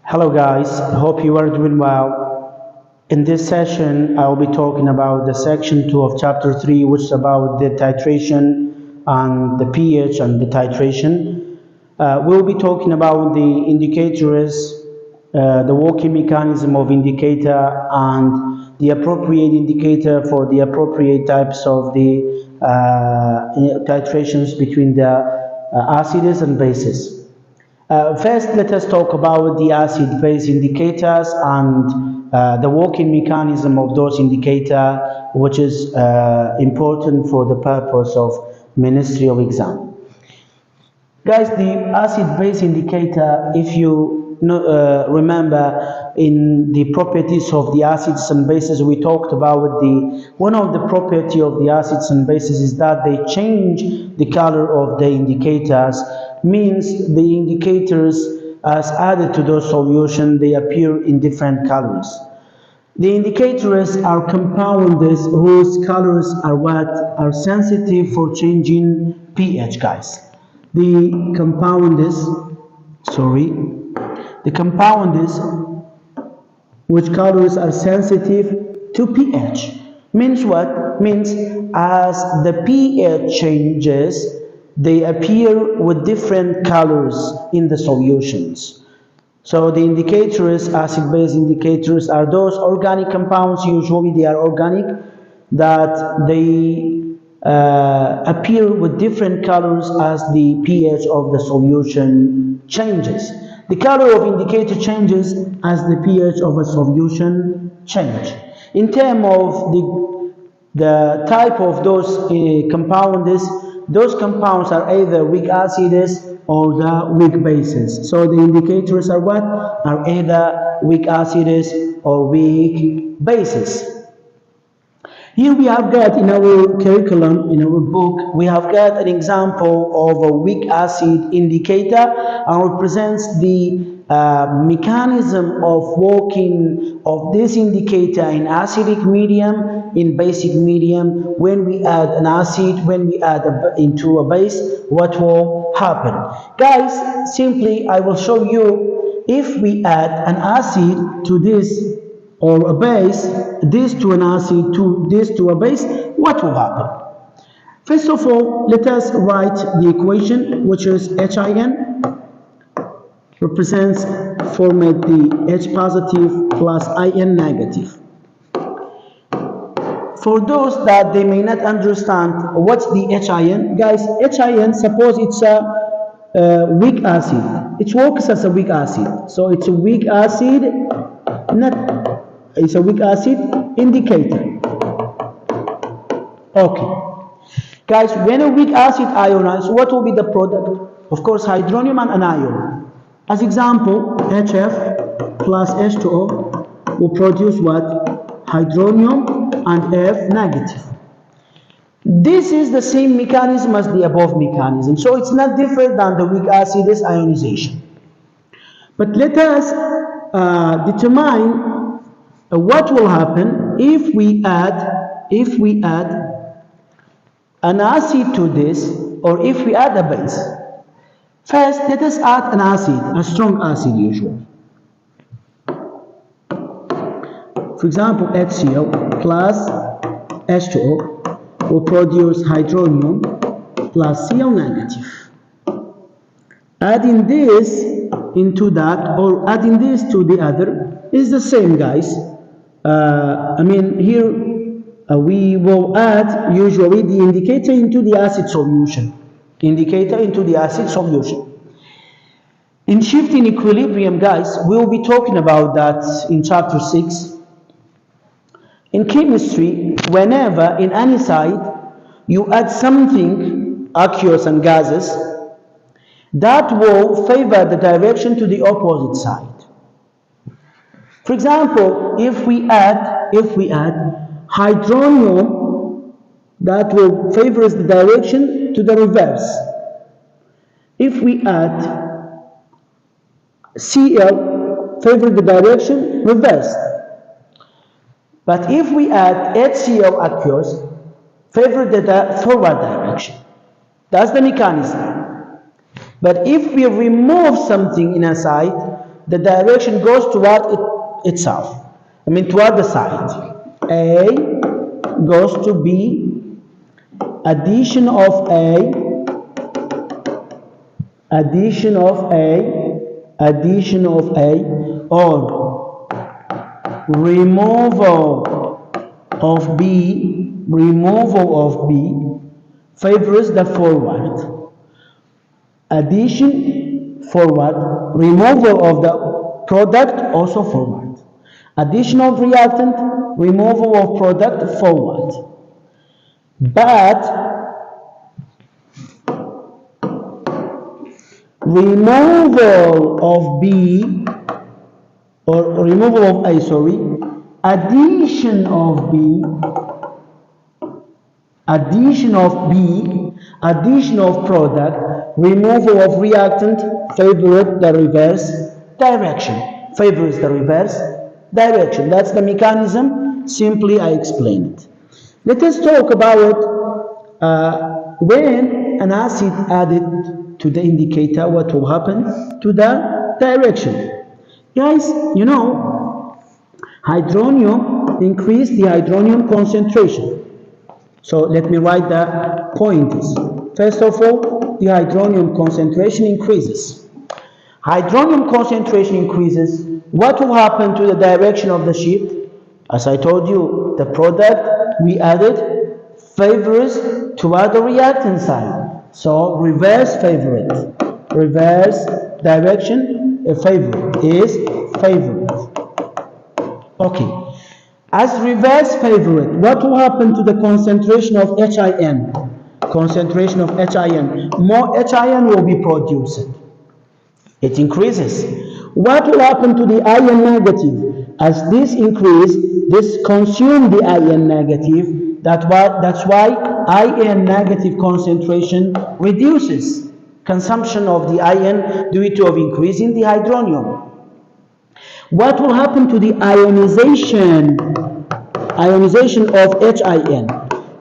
Hello guys, hope you are doing well. In this session, I will be talking about the section 2 of chapter 3, which is about the titration and the pH and the titration. We'll be talking about the indicators, the working mechanism of indicator and the appropriate indicator for the appropriate types of the titrations between the acids and bases. First, let us talk about the acid-base indicators and the working mechanism of those indicators, which is important for the purpose of Ministry of Exam. Guys, the acid-base indicator, if you remember in the properties of the acids and bases, we talked about one of the property of the acids and bases is that they change the color of the indicators, means the indicators as added to those solution, they appear in different colors. The indicators are compounds whose colors are what are sensitive for changing pH, guys. The compounds which colors are sensitive to pH. Means what? Means as the pH changes, they appear with different colors in the solutions. So the indicators, acid-base indicators, are those organic compounds, usually they are organic, that they appear with different colors as the pH of the solution changes. The color of indicator changes as the pH of a solution changes. In terms of the type of those compounds, those compounds are either weak acids or the weak bases. So the indicators are what? Are either weak acids or weak bases. Here we have got in our curriculum, in our book, we have got an example of a weak acid indicator and represents the mechanism of working of this indicator in acidic medium, in basic medium. When we add an acid, when we add into a base, what will happen? Guys, simply I will show you if we add an acid to this or a base, this to an acid, to this to a base, what will happen? First of all, let us write the equation, which is HIN represents format the H positive plus IN negative. For those that they may not understand what's the HIN, guys, HIN, suppose it's a weak acid. It works as a weak acid. So it's a weak acid, it's a weak acid indicator. Okay. Guys, when a weak acid ionizes, what will be the product? Of course, hydronium and anion. As example, HF plus H2O will produce what? Hydronium and F negative. This is the same mechanism as the above mechanism. So it's not different than the weak acid's ionization. But let us determine what will happen if we add an acid to this, or if we add a base. First, let us add an acid, a strong acid usually. For example, HCl plus H2O will produce hydronium plus Cl negative. Adding this into that, or adding this to the other, is the same, guys. Here we will add usually the indicator into the acid solution. In shifting equilibrium, guys, we'll be talking about that in chapter 6. In chemistry, whenever in any site you add something, aqueous and gases, that will favor the direction to the opposite side. For example, if we add hydronium, that will favor the direction to the reverse. If we add Cl, favor the direction reverse. But if we add HCl aqueous, favor the forward direction. That's the mechanism. But if we remove something in a site, the direction goes toward itself. I mean toward the side. A goes to B, addition of A, addition of A, addition of A, or removal of B, favors the forward. Addition forward, removal of the product also forward. Addition of reactant, removal of product forward. But removal of B, or removal of A, sorry, addition of B, addition of B, addition of product, removal of reactant favors the reverse direction. Favors the reverse direction. That's the mechanism. Simply I explained it. Let us talk about when an acid added to the indicator, what will happen to the direction. Guys, you know, hydronium increase the hydronium concentration. So let me write the pointers. First of all, the hydronium concentration increases. Hydronium concentration increases. What will happen to the direction of the shift? As I told you, the product we added favors toward the reactant side. So reverse favorite. Reverse direction favorite is favorite. Okay. As reverse favorite, what will happen to the concentration of HIN? Concentration of HIN. More HIN will be produced. It increases. What will happen to the ion negative? As this increase, this consumes the ion negative. That's why ion negative concentration reduces. Consumption of the ion due to increasing the hydronium. What will happen to the ionization of HIN?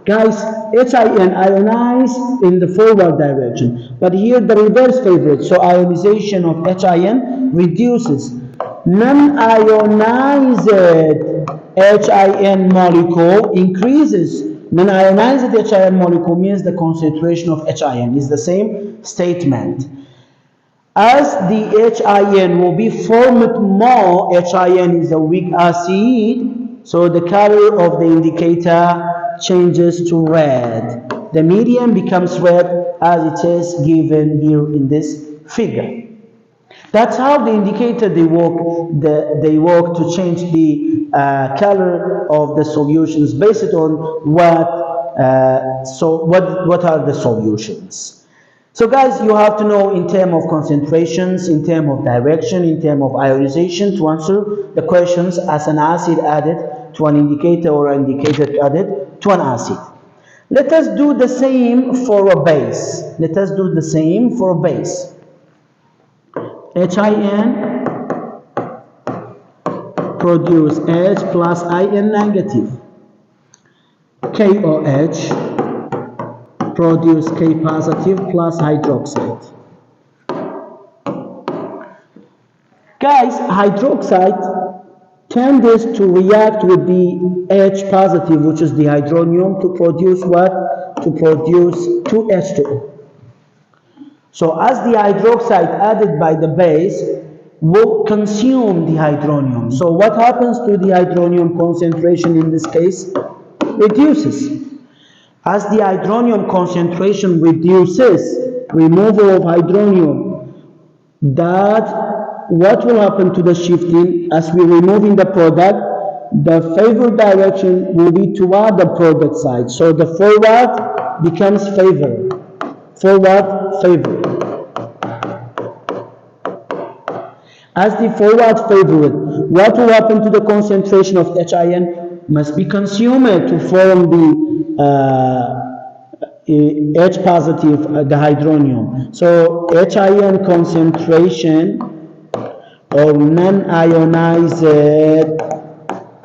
Guys, HIN ionize in the forward direction, but here the reverse favorite, so ionization of HIN reduces. Non-ionized HIN molecule increases. Non-ionized HIN molecule means the concentration of HIN is the same statement. As the HIN will be formed more, HIN is a weak acid, so the color of the indicator changes to red. The medium becomes red as it is given here in this figure. That's how the indicator they work to change the color of the solutions based on what are the solutions. So guys, you have to know in terms of concentrations, in terms of direction, in terms of ionization to answer the questions as an acid added to an indicator or an indicator added to an acid. Let us do the same for a base. Let us do the same for a base. HIN produce H plus IN negative. KOH produce K positive plus hydroxide. Guys, hydroxide tends to react with the H positive, which is the hydronium, to produce what? To produce 2H2O. So as the hydroxide added by the base will consume the hydronium. So what happens to the hydronium concentration in this case? Reduces. As the hydronium concentration reduces, removal of hydronium, that what will happen to the shifting? As we're removing the product, the favored direction will be toward the product side. So the forward becomes favored. Forward favored. As the forward favored, what will happen to the concentration of HIN? Must be consumed to form the H positive, the hydronium. So HIN concentration or non-ionized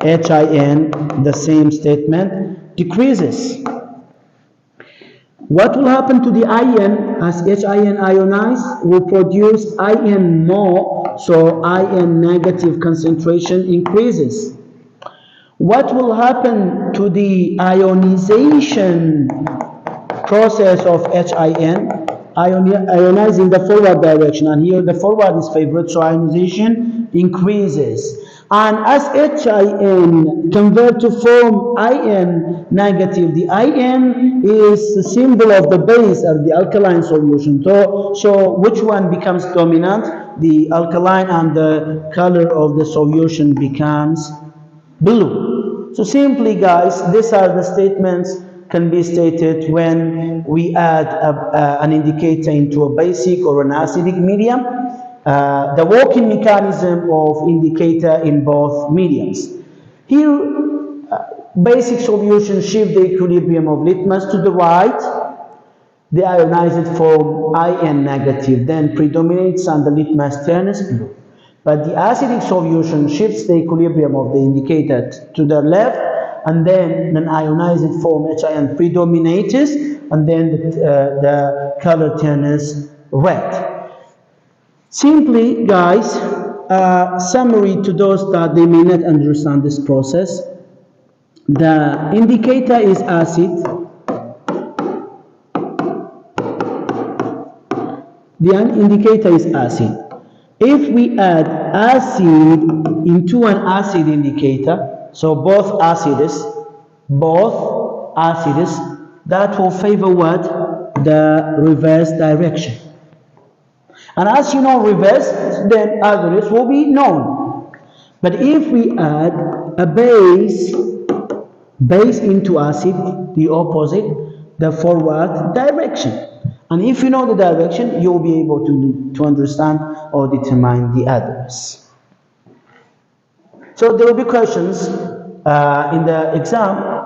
HIN, the same statement, decreases. What will happen to the ion as HIN ionize? Will produce ion more, so ion negative concentration increases. What will happen to the ionization process of HIN? Ionize in the forward direction, and here the forward is favored, so ionization increases. And as HIN convert to form ion negative, the ion is the symbol of the base of the alkaline solution. So which one becomes dominant? The alkaline, and the color of the solution becomes blue. So simply, guys, these are the statements can be stated when we add an indicator into a basic or an acidic medium. The working mechanism of indicator in both mediums. Here, basic solution shift the equilibrium of litmus to the right. The ionized form ion negative then predominates and the litmus turns blue. But the acidic solution shifts the equilibrium of the indicator to the left, and then an ionized form HIN predominates, and then the color turns red. Simply, guys, summary to those that they may not understand this process. The indicator is acid. The indicator is acid. If we add acid into an acid indicator, so both acids, that will favor what? The reverse direction. And as you know reverse, then others will be known. But if we add a base into acid, the opposite, the forward direction. And if you know the direction, you'll be able to understand or determine the others. So there will be questions in the exam.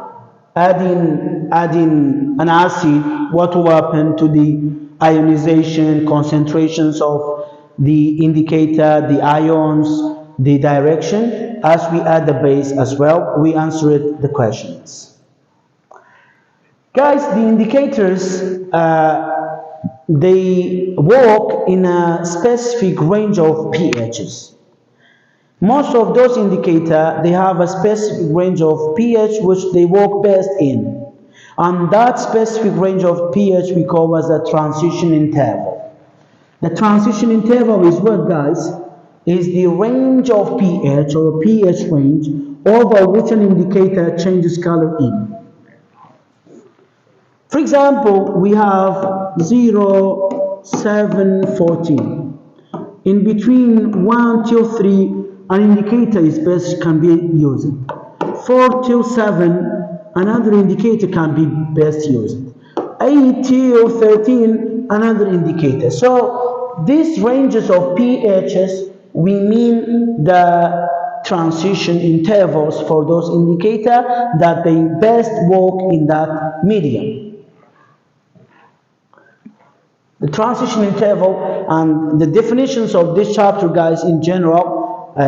Adding an acid, what will happen to the ionization concentrations of the indicator, the ions, the direction? As we add the base as well, we answered the questions. Guys, the indicators, they work in a specific range of pHs. Most of those indicators, they have a specific range of pH which they work best in. And that specific range of pH we call as a transition interval. The transition interval is what, guys? Is the range of pH or pH range over which an indicator changes color in. For example, we have 0, 7, 14. In between 1 till 3, an indicator is best can be used. 4 till 7, another indicator can be best used. 8 till 13, another indicator. So these ranges of pHs, we mean the transition intervals for those indicators that they best work in that medium. The transition interval and the definitions of this chapter, guys, in general,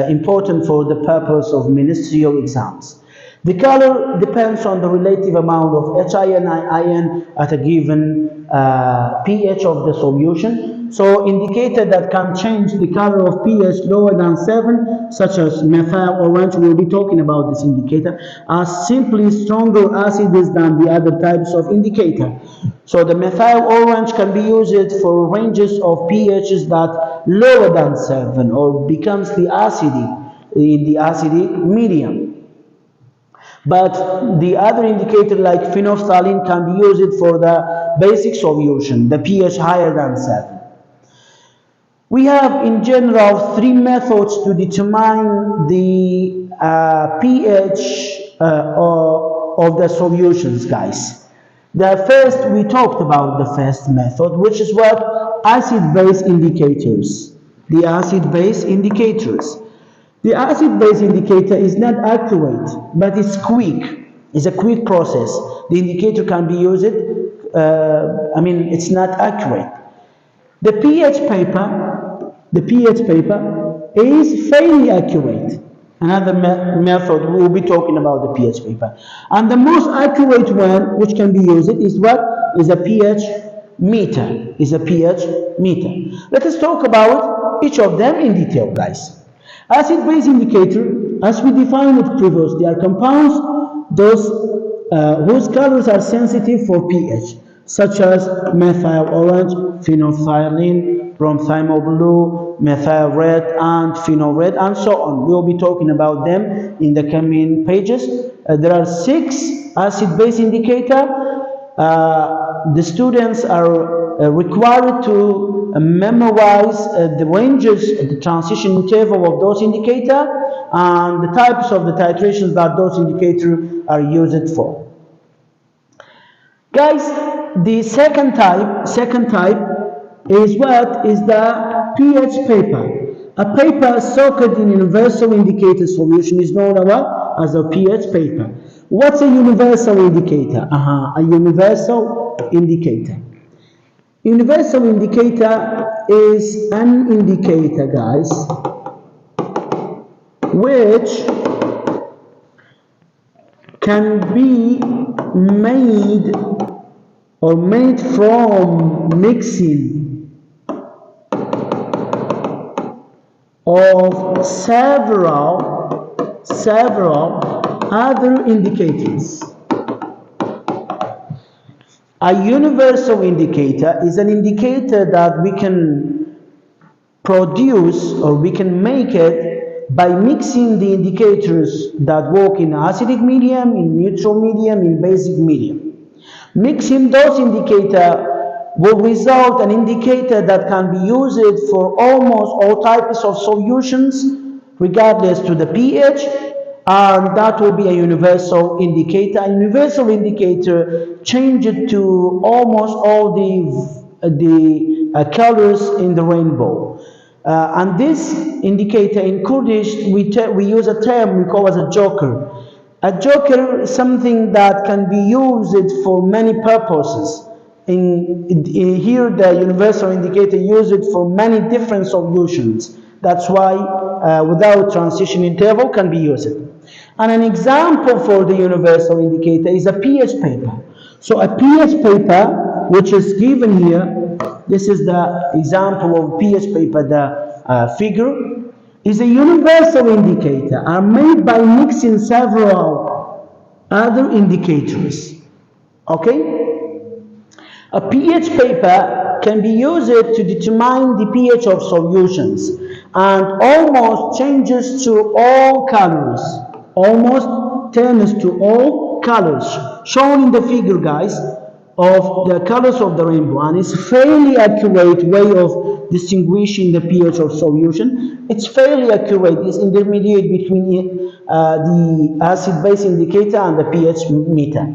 important for the purpose of ministerial exams. The color depends on the relative amount of HIN ion at a given pH of the solution. So indicator that can change the color of pH lower than 7, such as methyl orange, we'll be talking about this indicator, are simply stronger acids than the other types of indicator. So the methyl orange can be used for ranges of pHs that lower than 7 or becomes the acidic in the acidic medium. But the other indicator like phenolphthalein can be used for the basic solution, the pH higher than 7. We have in general 3 methods to determine the pH of the solutions, guys. The first, we talked about the first method, which is what? Acid-base indicators. The acid-base indicators. The acid-base indicator is not accurate, but it's quick. It's a quick process. The indicator can be used, it's not accurate. The pH paper is fairly accurate. Another method, we'll be talking about the pH paper. And the most accurate one, which can be used, is what? is a pH meter. Let us talk about each of them in detail, guys. Acid-base indicator, as we defined it previously, are compounds whose colors are sensitive for pH, such as methyl orange, phenolphthalein, bromthiol blue, methyl red, and phenol red, and so on. We will be talking about them in the coming pages. There are 6 acid-base indicators. The students are required to memorize the ranges, the transition interval of those indicators, and the types of the titrations that those indicators are used for. Guys, the second type is what is the pH paper. A paper soaked in universal indicator solution is known as a pH paper. What's a universal indicator? A universal indicator. Universal indicator is an indicator, guys, which can be made from mixing of several other indicators. A universal indicator is an indicator that we can produce, or we can make it by mixing the indicators that work in acidic medium, in neutral medium, in basic medium. Mixing those indicators will result an indicator that can be used for almost all types of solutions, regardless to the pH, and that will be a universal indicator. A universal indicator changes to almost all the colors in the rainbow. And this indicator in Kurdish, we use a term we call as a joker. A joker is something that can be used for many purposes. Here, the universal indicator uses it for many different solutions. That's why without transition interval can be used. And an example for the universal indicator is a pH paper. So a pH paper, which is given here, this is the example of pH paper, the figure, is a universal indicator, are made by mixing several other indicators. Okay? A pH paper can be used to determine the pH of solutions and almost changes to all colors. Almost turns to all colors. Shown in the figure, guys, of the colors of the rainbow, and it's fairly accurate way of distinguishing the pH of solution. It's fairly accurate. It's intermediate between the acid-base indicator and the pH meter.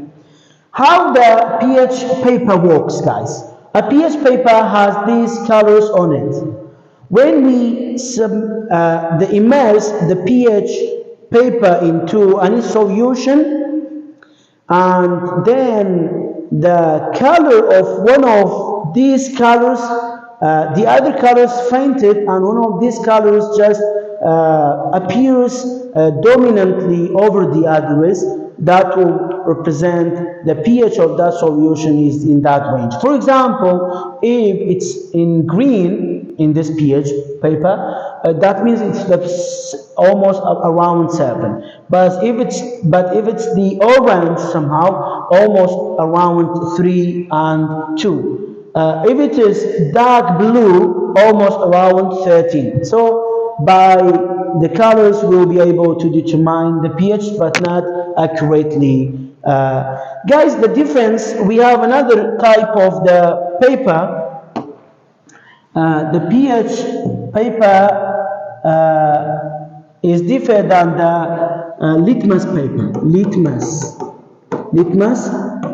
How the pH paper works, guys? A pH paper has these colors on it. When we immerse the pH paper into any solution, and then the color of one of these colors, the other colors fainted, and one of these colors just appears dominantly over the others, that will represent the pH of that solution is in that range. For example, if it's in green in this pH paper, that means it's almost around 7. But if it's the orange, somehow almost around 3 and 2. If it is dark blue, almost around 13. So by the colors we'll be able to determine the pH, but not accurately. Guys, the difference, we have another type of the paper. The pH paper is different than the litmus paper. Litmus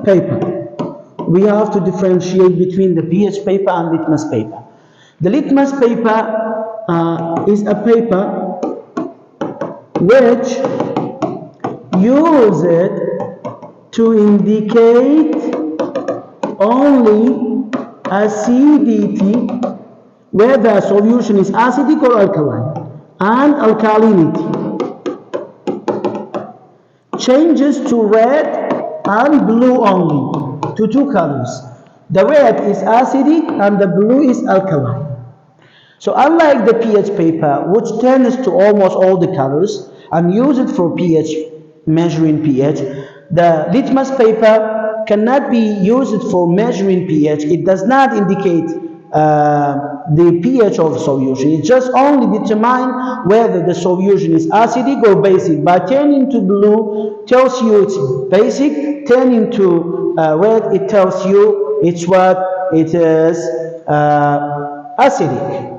paper. We have to differentiate between the pH paper and litmus paper. The litmus paper is a paper which uses to indicate only acidity, whether a solution is acidic or alkaline, and alkalinity. Changes to red and blue only, to 2 colors. The red is acidic and the blue is alkaline. So unlike the pH paper, which turns to almost all the colors and use it for pH, measuring pH, the litmus paper cannot be used for measuring pH. It does not indicate the pH of solution. It just only determines whether the solution is acidic or basic. By turning to blue, tells you it's basic. Turning to red, it tells you it's what it is, acidic.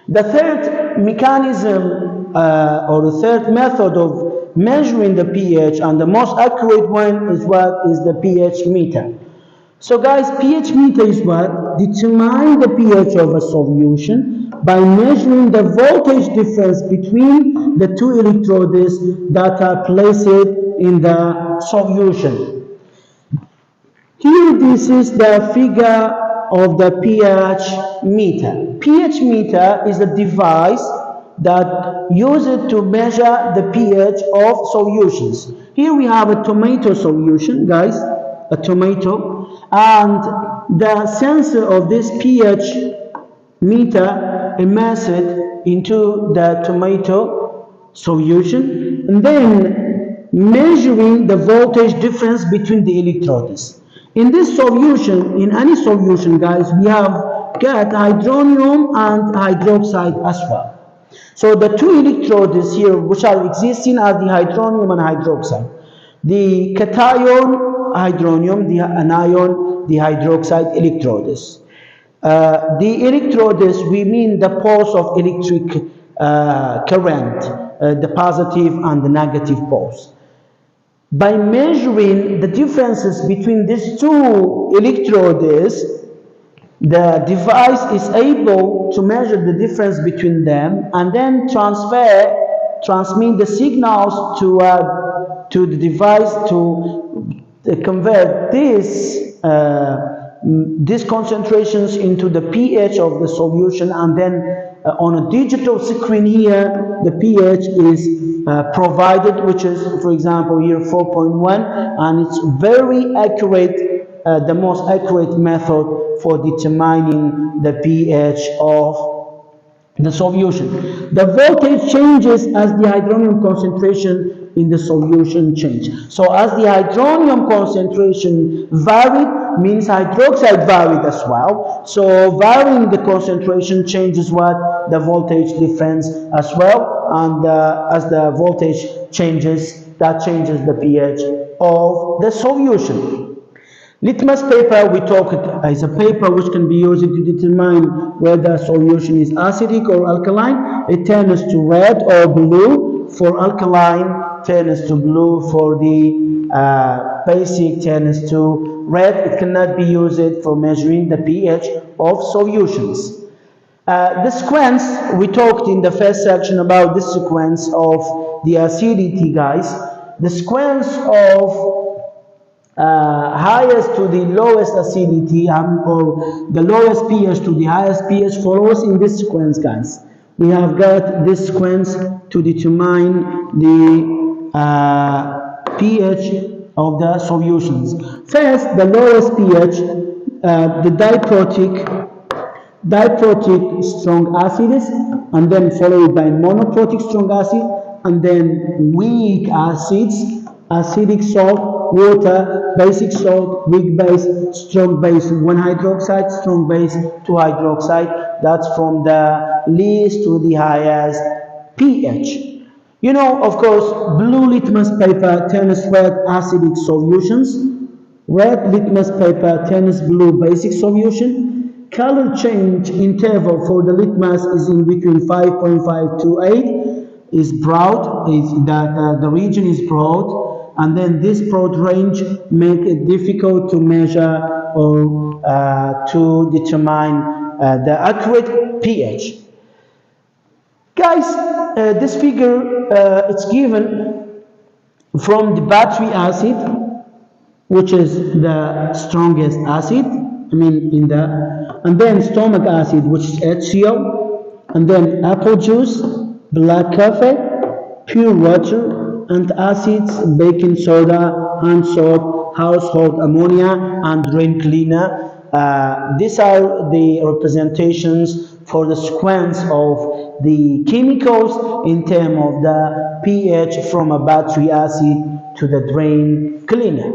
The third mechanism or the third method of measuring the pH, and the most accurate one, is what is the pH meter. So guys, pH meter is what determines the pH of a solution by measuring the voltage difference between the two electrodes that are placed in the solution. Here, this is the figure of the pH meter. pH meter is a device that uses to measure the pH of solutions. Here we have a tomato solution, guys, a tomato, and the sensor of this pH meter immersed into the tomato solution and then measuring the voltage difference between the electrodes. In this solution, in any solution, guys, we have got hydronium and hydroxide as well. So the two electrodes here which are existing are the hydronium and hydroxide. The cation hydronium, the anion, the hydroxide electrodes. The electrodes, we mean the poles of electric current, the positive and the negative poles. By measuring the differences between these two electrodes, the device is able to measure the difference between them and then transmit the signals to the device to convert these concentrations into the pH of the solution, and then on a digital screen here the pH is provided, which is, for example, here 4.1, and it's very accurate, the most accurate method for determining the pH of the solution. The voltage changes as the hydronium concentration in the solution change. So as the hydronium concentration varied, means hydroxide varied as well. So varying the concentration changes what? The voltage difference as well. And as the voltage changes, that changes the pH of the solution. Litmus paper, we talked, is a paper which can be used to determine whether a solution is acidic or alkaline. It turns to red or blue for alkaline, turns to blue for the basic, turns to red. It cannot be used for measuring the pH of solutions. The sequence, we talked in the first section about the sequence of the acidity, guys. The sequence of highest to the lowest acidity, or the lowest pH to the highest pH, follows in this sequence, guys. We have got this sequence to determine the pH of the solutions. First, the lowest pH, the diprotic strong acids, and then followed by monoprotic strong acid, and then weak acids, acidic salt, water, basic salt, weak base, strong base, 1 hydroxide, strong base, 2 hydroxide. That's from the least to the highest pH. You know, of course, blue litmus paper turns red acidic solutions. Red litmus paper turns blue basic solution. Color change interval for the litmus is in between 5.5 to 8. Is broad, the region is broad, and then this broad range make it difficult to measure or to determine the accurate pH. Guys, this figure it's given from the battery acid, which is the strongest acid, and then stomach acid, which is HCl, and then apple juice, black coffee, pure water, and acids, baking soda, hand soap, household ammonia, and drain cleaner. These are the representations for the sequence of the chemicals in terms of the pH from a battery acid to the drain cleaner.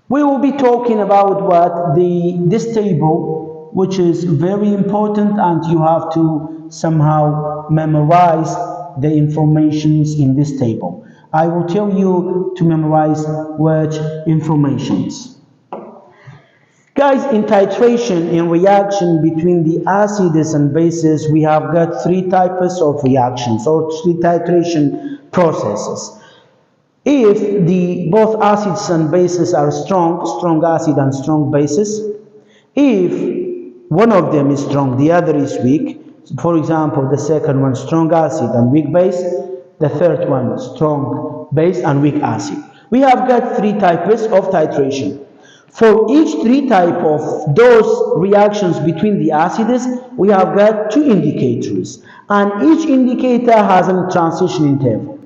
We will be talking about this table, which is very important, and you have to somehow memorize the informations in this table. I will tell you to memorize which informations. Guys, in titration, in reaction between the acids and bases, we have got three types of reactions or three titration processes. If both acids and bases are strong acid and strong bases, if one of them is strong, the other is weak, for example, the second one strong acid and weak base, the third one strong base and weak acid. We have got three types of titration. For each three type of those reactions between the acids, we have got two indicators, and each indicator has a transition interval.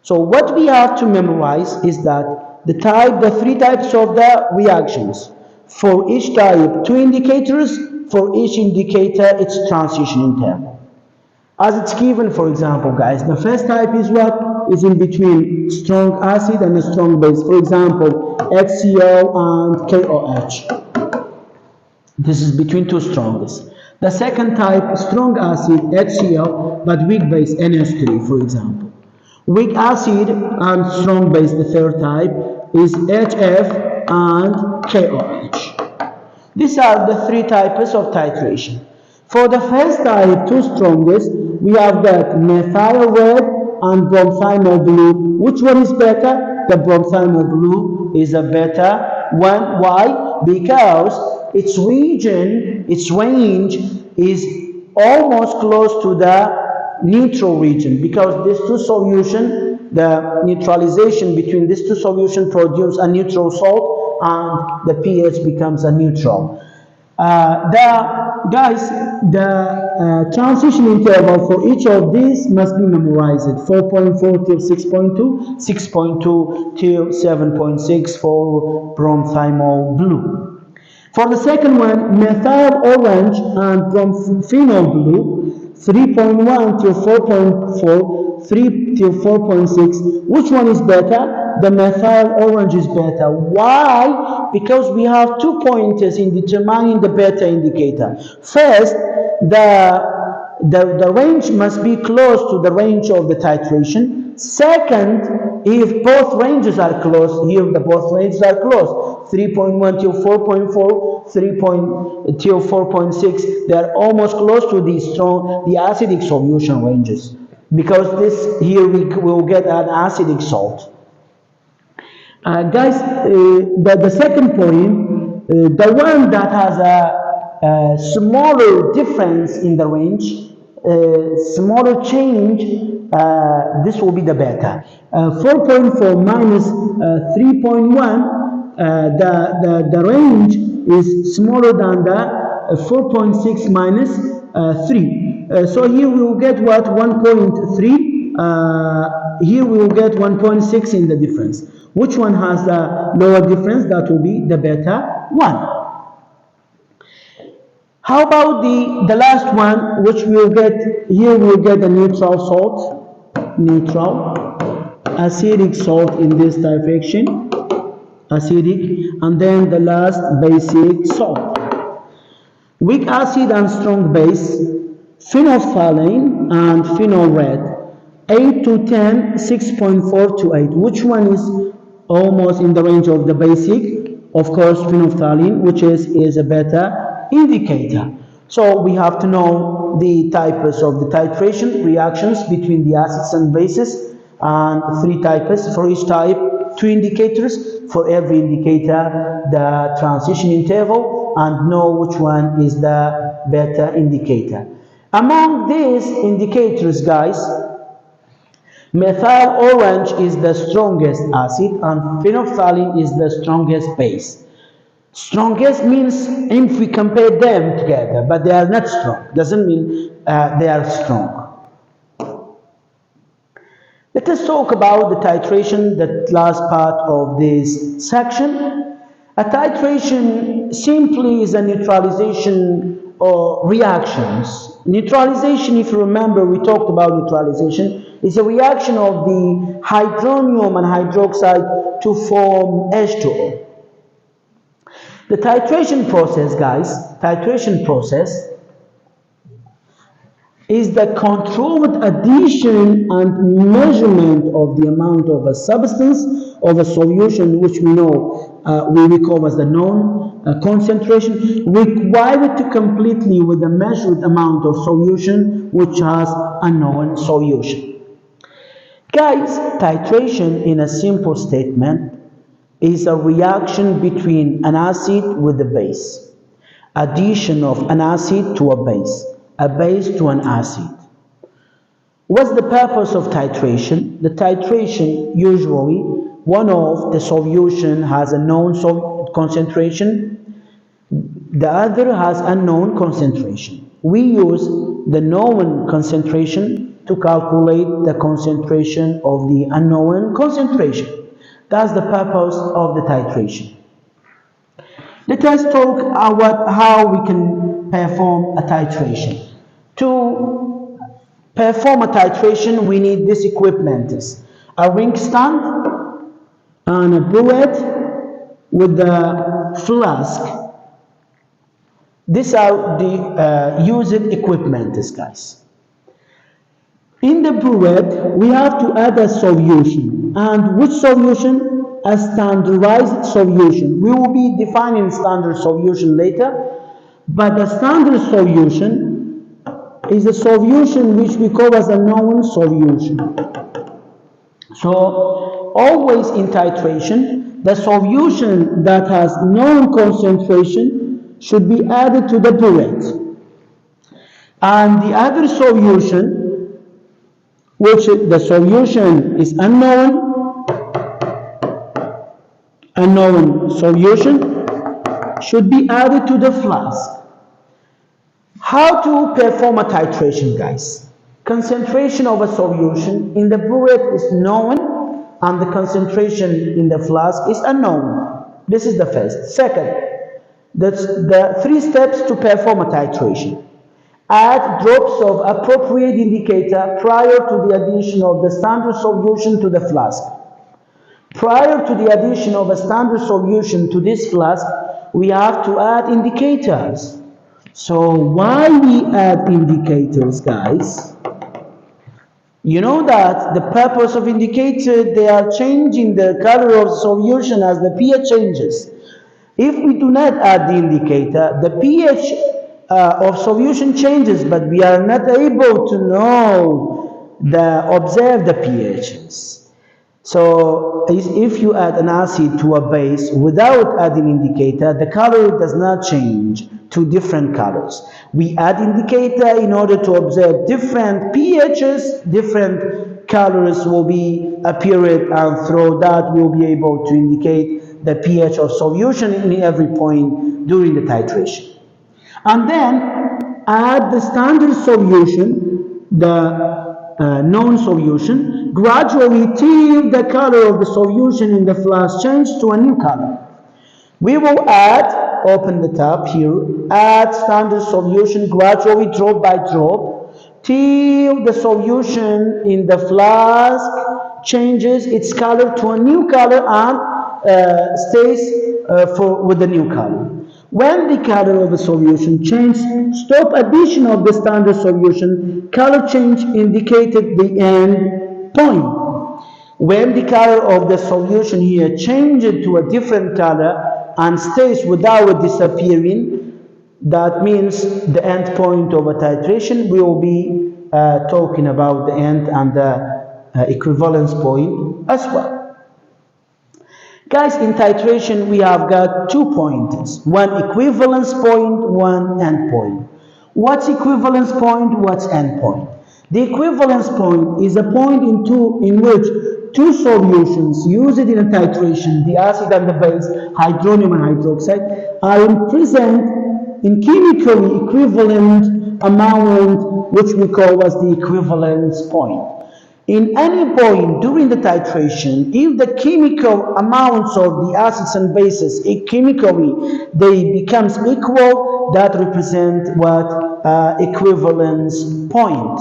So what we have to memorize is that the three types of the reactions. For each type, two indicators. For each indicator, its transition interval. As it's given, for example, guys, the first type is what? Is in between strong acid and a strong base. For example, HCl and KOH. This is between two strongest. The second type, strong acid, HCl, but weak base, NH3, for example. Weak acid and strong base, the third type, is HF and KOH. These are the three types of titration. For the first type, two strongest, we have got methyl red and bromthiamyl blue. Which one is better? The bromthiamyl blue is a better one. Why? Because its range is almost close to the neutral region, because these two solutions, the neutralization between these two solutions produce a neutral salt and the pH becomes a neutral. The transition interval for each of these must be memorized. 4.4 till 6.2, 6.2 till 7.6 for bromthiamyl blue. For the second one, methyl orange and bromophenol blue, 3.1 till 4.4, 3 till 4.6. Which one is better? The methyl orange is better. Why? Because we have 2 pointers in determining the beta indicator. First, the range must be close to the range of the titration. Second, if both ranges are close, here both ranges are close, 3.1 till 4.4, 3 till 4.6, they are almost close to the acidic solution ranges, because this here we will get an acidic salt. Guys, the second point, the one that has a smaller difference in the range, smaller change, this will be the beta. 4.4 minus 3.1, the range is smaller than the 4.6 minus 3. So here we will get what? 1.3. Here we will get 1.6 in the difference. Which one has the lower difference? That will be the beta 1. How about the last one, which we will get? Here we will get a neutral salt, neutral, acidic salt in this direction, acidic, and then the last basic salt. Weak acid and strong base, phenolphthalein and phenol red, 8 to 10, 6.4 to 8. Which one is almost in the range of the basic? Of course, phenolphthalein, which is a better indicator. So we have to know the types of the titration reactions between the acids and bases, and three types. For each type, two indicators. For every indicator, the transition interval, and know which one is the beta indicator. Among these indicators, guys, methyl orange is the strongest acid and phenolphthalein is the strongest base. Strongest means if we compare them together, but they are not strong. Doesn't mean they are strong. Let us talk about the titration, the last part of this section. A titration simply is a neutralization or reactions. Neutralization, if you remember, we talked about neutralization, is a reaction of the hydronium and hydroxide to form H2O. The titration process, guys, titration process is the controlled addition and measurement of the amount of a substance of a solution, which we know we recall as the known concentration, required to completely with the measured amount of solution which has a known solution. Guys, titration in a simple statement is a reaction between an acid with a base, addition of an acid to a base to an acid. What's the purpose of titration? The titration, usually one of the solution has a known concentration, the other has unknown concentration. We use the known concentration to calculate the concentration of the unknown concentration. That's the purpose of the titration. Let us talk about how we can perform a titration. To perform a titration, we need this equipment: a ring stand and a burette with the flask. These are the used equipment, guys. In the burette, we have to add a solution. And which solution? A standardized solution. We will be defining standard solution later, but the standard solution is a solution which we call as a known solution. So always in titration, the solution that has known concentration should be added to the burette. And the other solution, which the solution is unknown solution, should be added to the flask. How to perform a titration, guys? Concentration of a solution in the burette is known and the concentration in the flask is unknown. This is the first. Second, the 3 steps to perform a titration. Add drops of appropriate indicator prior to the addition of the standard solution to the flask. Prior to the addition of a standard solution to this flask, we have to add indicators. So why we add indicators, guys? You know that the purpose of indicator, they are changing the color of the solution as the pH changes. If we do not add the indicator, the pH of solution changes, but we are not able to observe the pHs. So if you add an acid to a base without adding indicator, the color does not change to different colors. We add indicator in order to observe different pHs, different colors will be appeared, and through that we'll be able to indicate the pH of solution in every point during the titration. And then add the standard solution, the known solution, gradually till the color of the solution in the flask changes to a new color. We will add, open the tab here, add standard solution gradually drop by drop till the solution in the flask changes its color to a new color and stays with the new color. When the color of the solution changes, stop addition of the standard solution. Color change indicated the end point. When the color of the solution here changes to a different color and stays without disappearing, that means the end point of a titration. We will be talking about the end and the equivalence point as well. Guys, in titration we have got 2 points, one equivalence point, one end point. What's equivalence point? What's end point? The equivalence point is a point in which 2 solutions used in a titration, the acid and the base, hydronium and hydroxide, are present in chemically equivalent amount, which we call as the equivalence point. In any point during the titration, if the chemical amounts of the acids and bases chemically they becomes equal, that represent what equivalence point.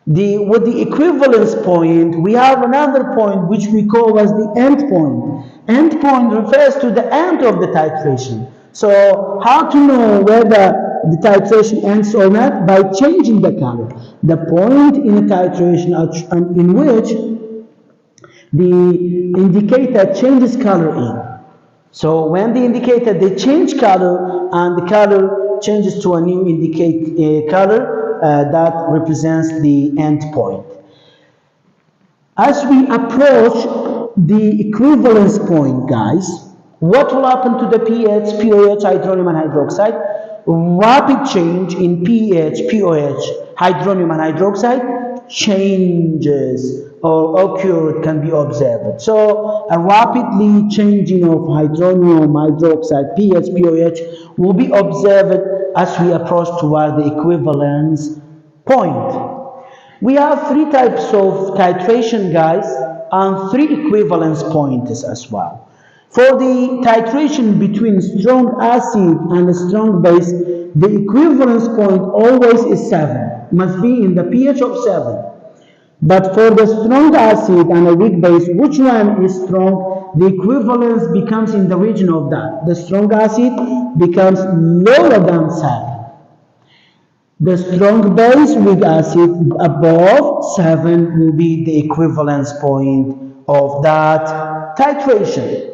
With the equivalence point, we have another point which we call as the end point. End point refers to the end of the titration. So how to know whether the titration ends or not? By changing the color. The point in a titration in which the indicator changes color in. So when the indicator they change color and the color changes to a new color, that represents the end point. As we approach the equivalence point, guys, what will happen to the pH, POH, hydronium and hydroxide? Rapid change in pH, POH, hydronium and hydroxide changes or occurred can be observed. So a rapidly changing of hydronium, hydroxide, pH, POH will be observed as we approach toward the equivalence point. We have three types of titration, guys, and three equivalence points as well. For the titration between strong acid and a strong base, the equivalence point always is 7. Must be in the pH of 7. But for the strong acid and a weak base, which one is strong? The equivalence becomes in the region of that. The strong acid becomes lower than 7. The strong base with acid above 7 will be the equivalence point of that titration.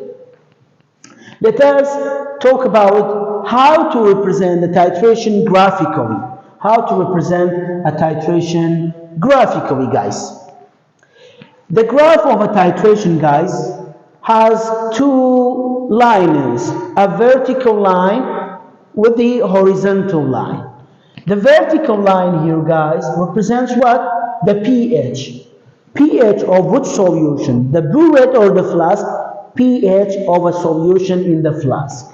Let us talk about how to represent the titration graphically. How to represent a titration graphically, guys. The graph of a titration, guys, has two lines, a vertical line with the horizontal line. The vertical line here, guys, represents what? The pH. pH of which solution? The burette or the flask? pH of a solution in the flask.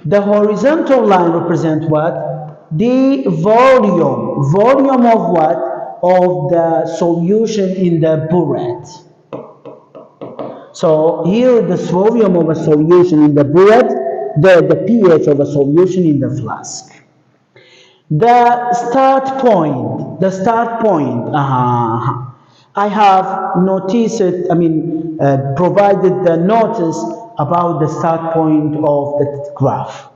The horizontal line represents what? The volume. Volume of what? Of the solution in the burette. So here the volume of a solution in the burette, the pH of a solution in the flask. The start point. I have provided the notice about the start point of the graph.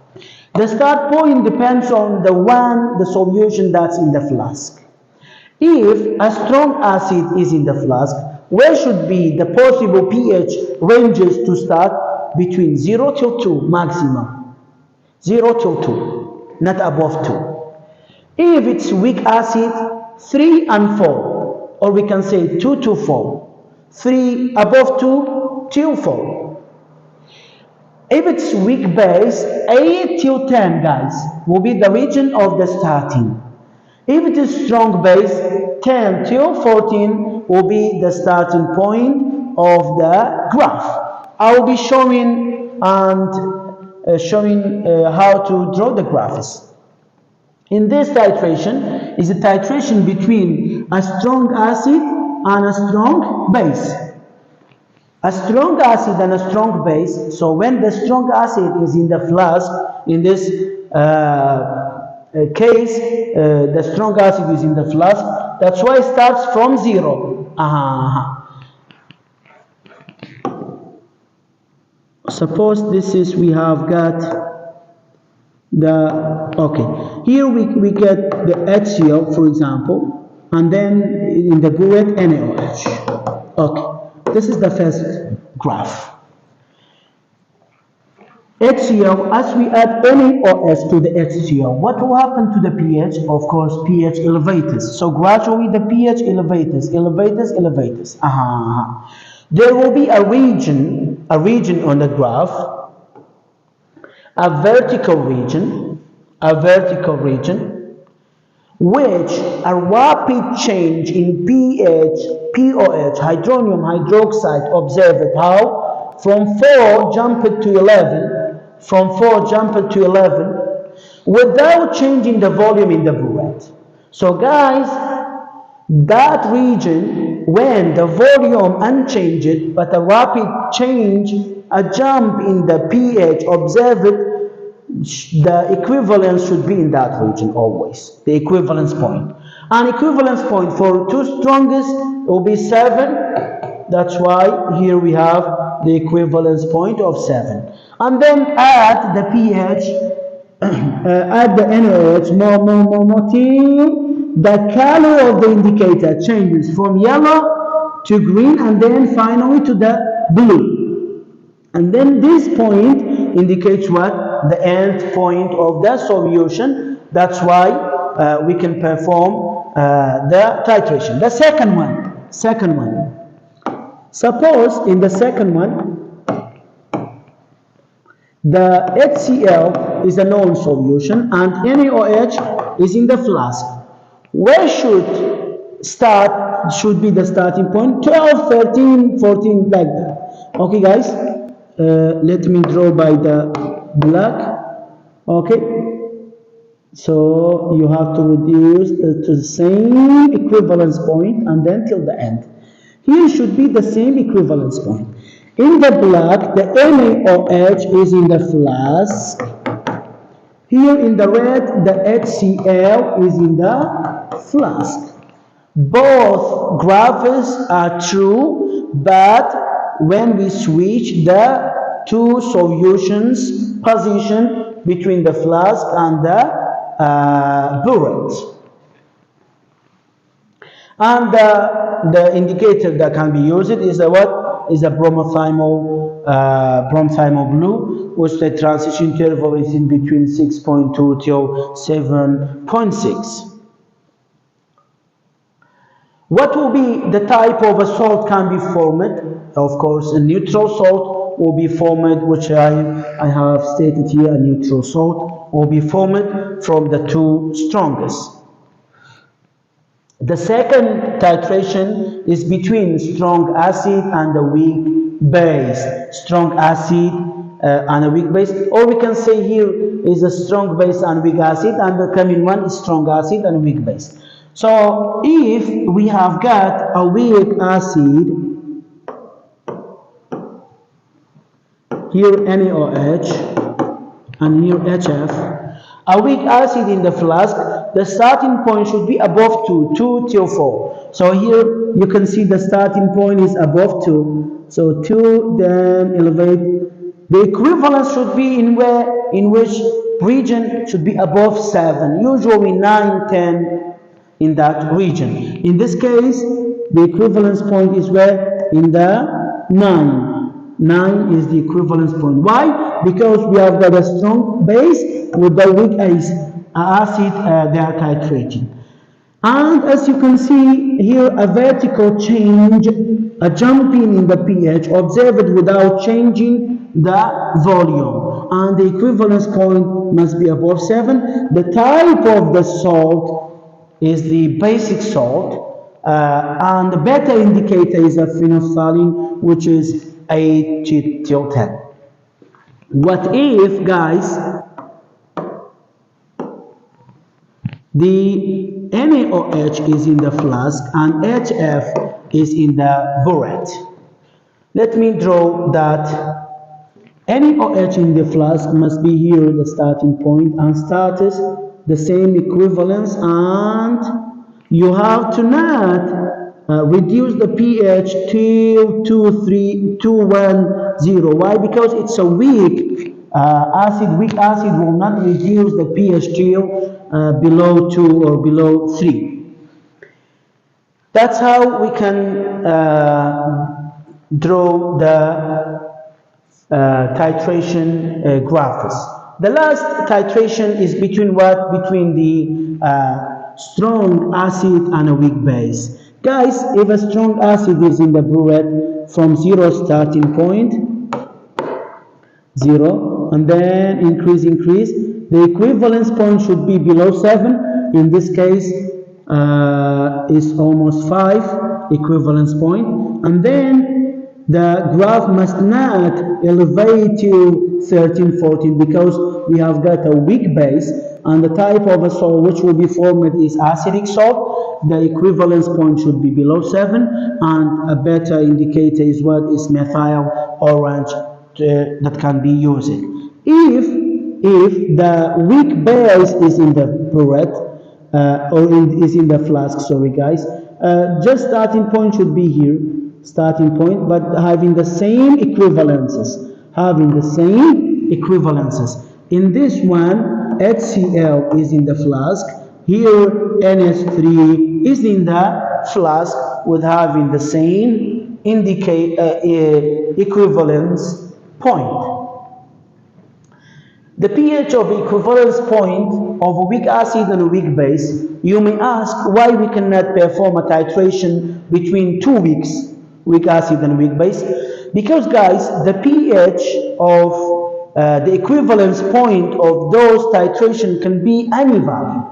The start point depends on the solution that's in the flask. If a strong acid is in the flask, where should be the possible pH ranges to start? Between 0 till 2 maximum. 0 till 2, not above 2. If it's weak acid, 3 and 4. Or we can say 2 to 4. 3 above 2 till 4. If it's weak base, 8 till 10, guys, will be the region of the starting. If it is strong base, 10 till 14 will be the starting point of the graph. I will be showing how to draw the graphs. In this titration is a titration between a strong acid and a strong base. A strong acid and a strong base. So when the strong acid is in the flask, in this case, the strong acid is in the flask. That's why it starts from 0. Suppose this is, we have got here we get the HCl, for example, and then in the burette NaOH. Okay, this is the first graph. HCl, as we add NaOH to the HCl, what will happen to the pH? Of course, pH elevates. So gradually the pH elevates. There will be a region on the graph, a vertical region, which a rapid change in pH, POH, hydronium hydroxide observed. How? From 4 jumped to 11, without changing the volume in the burette. So guys, That region when the volume unchanged but a rapid change, a jump in the pH observed, the equivalence should be in that region always, the equivalence point. An equivalence point for two strongest will be 7. That's why here we have the equivalence point of 7. And then add the pH, add the NaOH, more till the color of the indicator changes from yellow to green and then finally to the blue. And then this point indicates what? The end point of the solution. That's why we can perform the titration. The second one. Suppose in the second one, the HCl is a known solution and NaOH is in the flask. Where should be the starting point? 12, 13, 14, like that. Okay, guys. Let me draw by the black. Okay. So you have to reduce to the same equivalence point and then till the end. Here should be the same equivalence point. In the black, the NaOH is in the flask. Here in the red, the HCl is in the flask. Both graphs are true, but when we switch the two solutions position between the flask and the burette. And the indicator that can be used is a what? Is a bromothiamol blue, which the transition interval is in between 6.2 till 7.6. What will be the type of a salt can be formed? Of course, a neutral salt will be formed, which I have stated here. A neutral salt will be formed from the two strongest. The second titration is between strong acid and a weak base. Strong acid and a weak base, or we can say here is a strong base and weak acid, and the coming one is strong acid and weak base. So if we have got a weak acid, here NaOH and here HF, a weak acid in the flask, the starting point should be above 2 till 4. So here you can see the starting point is above 2. So 2, then elevate. The equivalence should be in which region should be above 7, usually 9, 10 in that region. In this case, the equivalence point is where? In the 9. 9 is the equivalence point. Why? Because we have got a strong base with the weak acid they are titrating. And as you can see here, a vertical change, a jumping in the pH observed without changing the volume. And the equivalence point must be above 7. The type of the salt is the basic salt, and the beta indicator is a phenolphthalein, which is 8 till 10. What if, guys, the NaOH is in the flask and HF is in the burette? Let me draw that. NaOH in the flask must be here the starting point and status the same equivalence, and you have to not reduce the pH till 210. Why? Because it's a weak acid. Weak acid will not reduce the pH till below 2 or below 3. That's how we can draw the titration graphs. The last titration is between what? Between the strong acid and a weak base. Guys, if a strong acid is in the burette, from 0 starting point, 0, and then increase, the equivalence point should be below 7. In this case, is almost 5 equivalence point, and then the graph must not elevate to 13, 14 because we have got a weak base, and the type of a salt which will be formed is acidic salt, the equivalence point should be below 7, and a beta indicator is what is methyl orange that can be used. If the weak base is in the burette, is in the flask, sorry guys, just starting point should be here, starting point, but having the same equivalences, in this one HCl is in the flask, here NH3 is in the flask with having the same equivalence point. The pH of equivalence point of a weak acid and a weak base. You may ask why we cannot perform a titration between two weak acid and weak base. Because guys, the pH of the equivalence point of those titration can be any value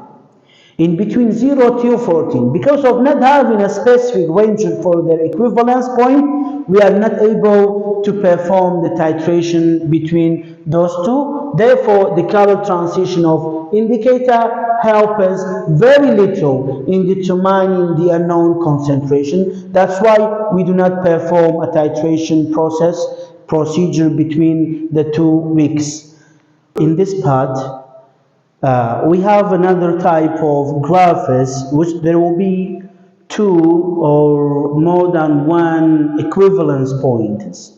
in between 0 to 14. Because of not having a specific range for their equivalence point, we are not able to perform the titration between those two. Therefore, the color transition of indicator helps us very little in determining the unknown concentration. That's why we do not perform a titration procedure between the two wicks. In this part, we have another type of graphs which there will be two or more than one equivalence points.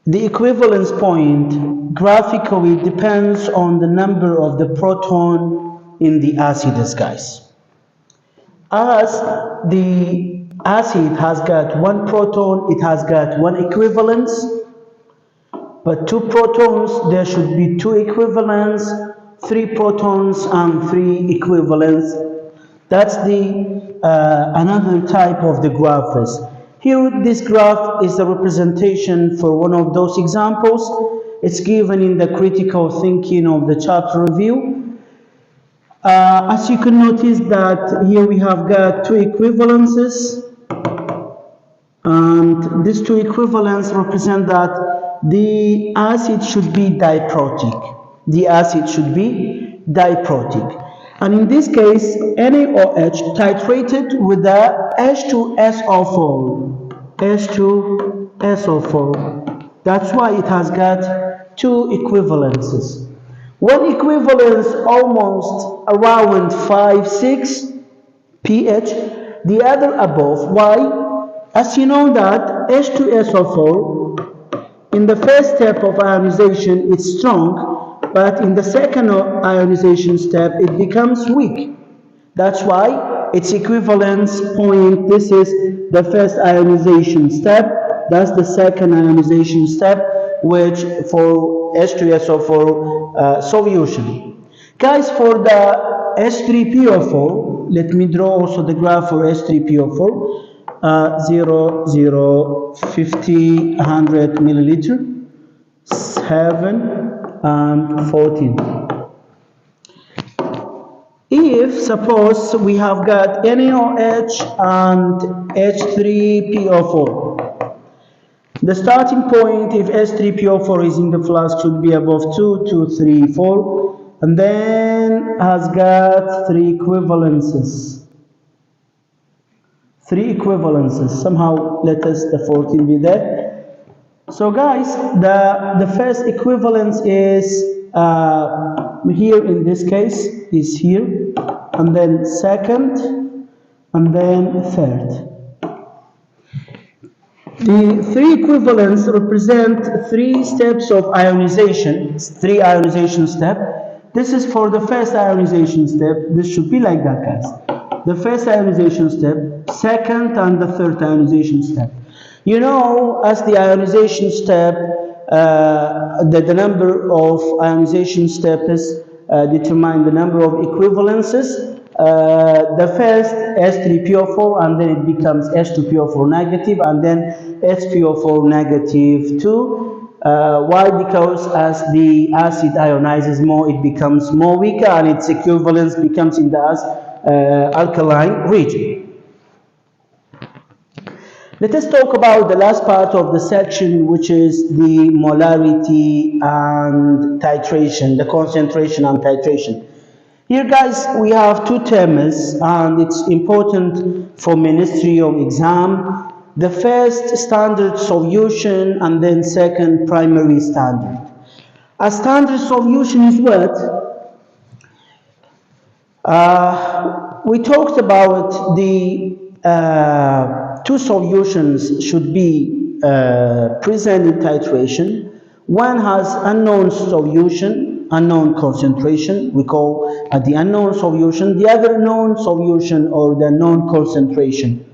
The equivalence point graphically depends on the number of the proton in the acid, guys. As the acid has got one proton, it has got one equivalence, but two protons, there should be two equivalents, three protons and three equivalents. That's the another type of the graphs. Here, this graph is a representation for one of those examples. It's given in the critical thinking of the chapter review. As you can notice that here we have got two equivalences, and these two equivalents represent that the acid should be diprotic. And in this case, NaOH titrated with the H2SO4. That's why it has got two equivalences. One equivalence almost around 5-6 pH, the other above. Why? As you know that H2SO4, in the first step of ionization, it's strong, but in the second ionization step, it becomes weak. That's why its equivalence point, this is the first ionization step, that's the second ionization step, which for H2SO4 solution. Guys, for the H3PO4, let me draw also the graph for H3PO4, 50, 100 milliliter, 7, and 14. If suppose we have got NaOH and H3PO4, the starting point if H3PO4 is in the flask should be above 2, 2, 3, 4, and then has got three equivalences. Somehow let us the 14 be there. So guys, the first equivalence is here in this case is here, and then second, and then third. The three equivalents represent three steps of ionization, three ionization steps. This is for the first ionization step. This should be like that, guys. The first ionization step, second and the third ionization step. You know, as the ionization step, the number of ionization steps determine the number of equivalences. The first H3PO4, and then it becomes H2PO4 negative, and then HPO4 negative 2. Why? Because as the acid ionizes more, it becomes more weaker, and its equivalence becomes in the alkaline region. Let us talk about the last part of the section, which is the molarity and titration, the concentration and titration. Here guys, we have two terms and it's important for Ministry of Exam. The first, standard solution, and then second, primary standard. A standard solution is what? We talked about the two solutions should be present in titration. One has unknown solution, unknown concentration, we call the unknown solution. The other known solution, or the known concentration.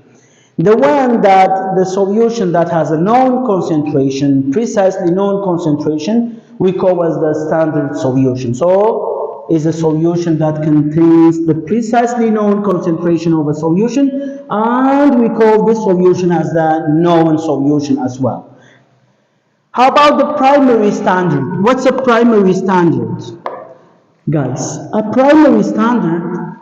The one that, the solution that has a known concentration, precisely known concentration, we call as the standard solution. So, is a solution that contains the precisely known concentration of a solution, and we call this solution as the known solution as well. How about the primary standard? What's a primary standard? Guys, a primary standard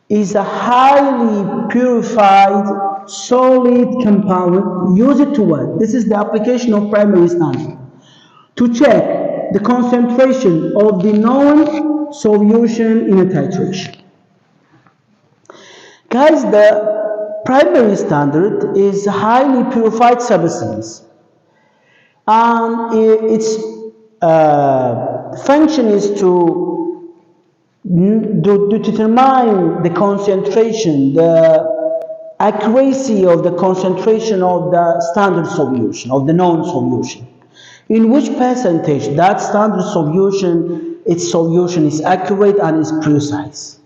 is a highly purified solid compound. Use it to what? This is the application of primary standard. To check the concentration of the known solution in a titration. Guys, the primary standard is a highly purified substance. Its function is to determine the concentration, the accuracy of the concentration of the standard solution, of the known solution. In which percentage that standard solution, its solution is accurate and is precise.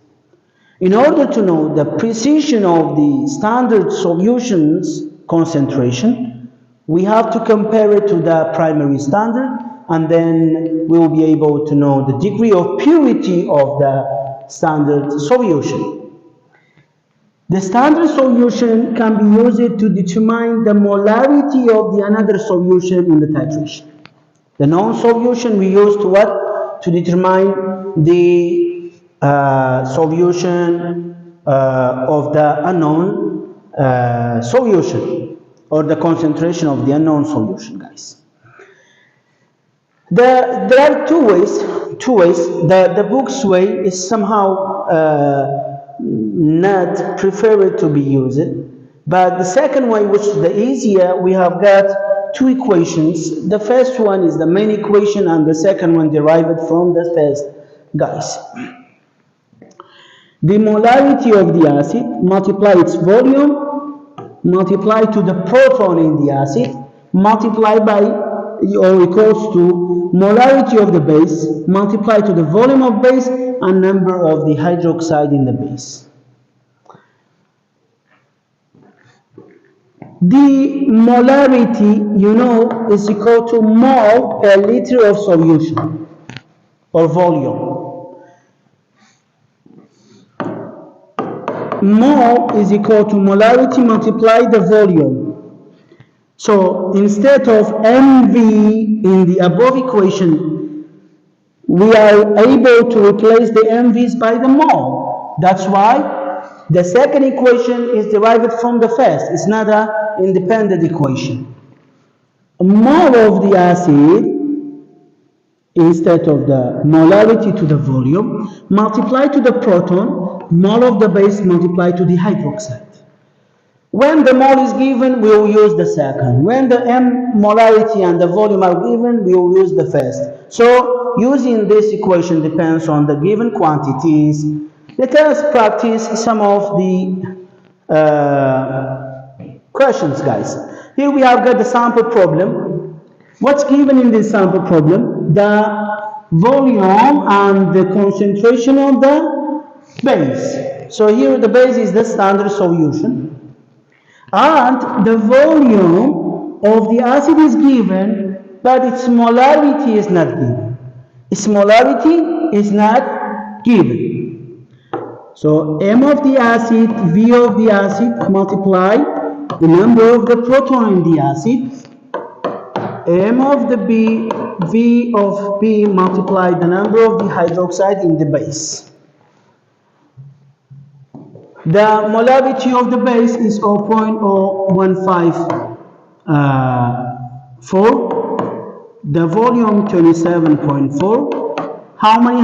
In order to know the precision of the standard solution's concentration, we have to compare it to the primary standard, and then we will be able to know the degree of purity of the standard solution. The standard solution can be used to determine the molarity of the another solution in the titration. The known solution we use to what? To determine the solution of the unknown solution, or the concentration of the unknown solution, guys. There are two ways. The book's way is somehow not preferred to be used, but the second way, which is the easier, we have got two equations. The first one is the main equation, and the second one derived from the first, guys. The molarity of the acid, multiply its volume, multiply to the proton in the acid, multiply by, or equals to, molarity of the base, multiply to the volume of base and number of the hydroxide in the base. The molarity, you know, is equal to mole per liter of solution, or volume. Mole is equal to molarity multiply the volume. So instead of MV in the above equation, we are able to replace the MVs by the mole. That's why the second equation is derived from the first. It's not an independent equation. A mole of the acid, instead of the molarity to the volume, multiply to the proton, mole of the base multiply to the hydroxide. When the mole is given, we will use the second. When the M molarity and the volume are given, we will use the first. So using this equation depends on the given quantities. Let us practice some of the questions, guys. Here we have got the sample problem. What's given in this sample problem? The volume and the concentration of the base. So here the base is the standard solution. And the volume of the acid is given, but its molarity is not given. Its molarity is not given. So M of the acid, V of the acid, multiply the number of the proton in the acid. M of the B, V of B, multiply the number of the hydroxide in the base. The molarity of the base is 0.0154, the volume 27.4, How many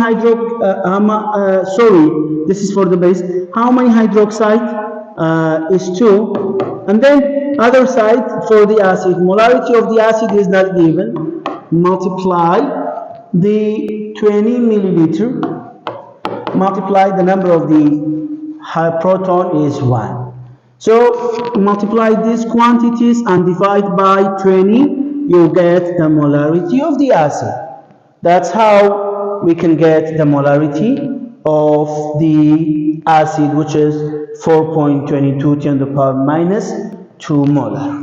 sorry, this is for the base. How many hydroxide is 2? And then other side for the acid, molarity of the acid is not given. Multiply the 20 milliliter, multiply the number of the proton is 1. So multiply these quantities and divide by 20, you get the molarity of the acid. That's how we can get the molarity of the acid, which is 4.22 10 to the power minus 2 molar.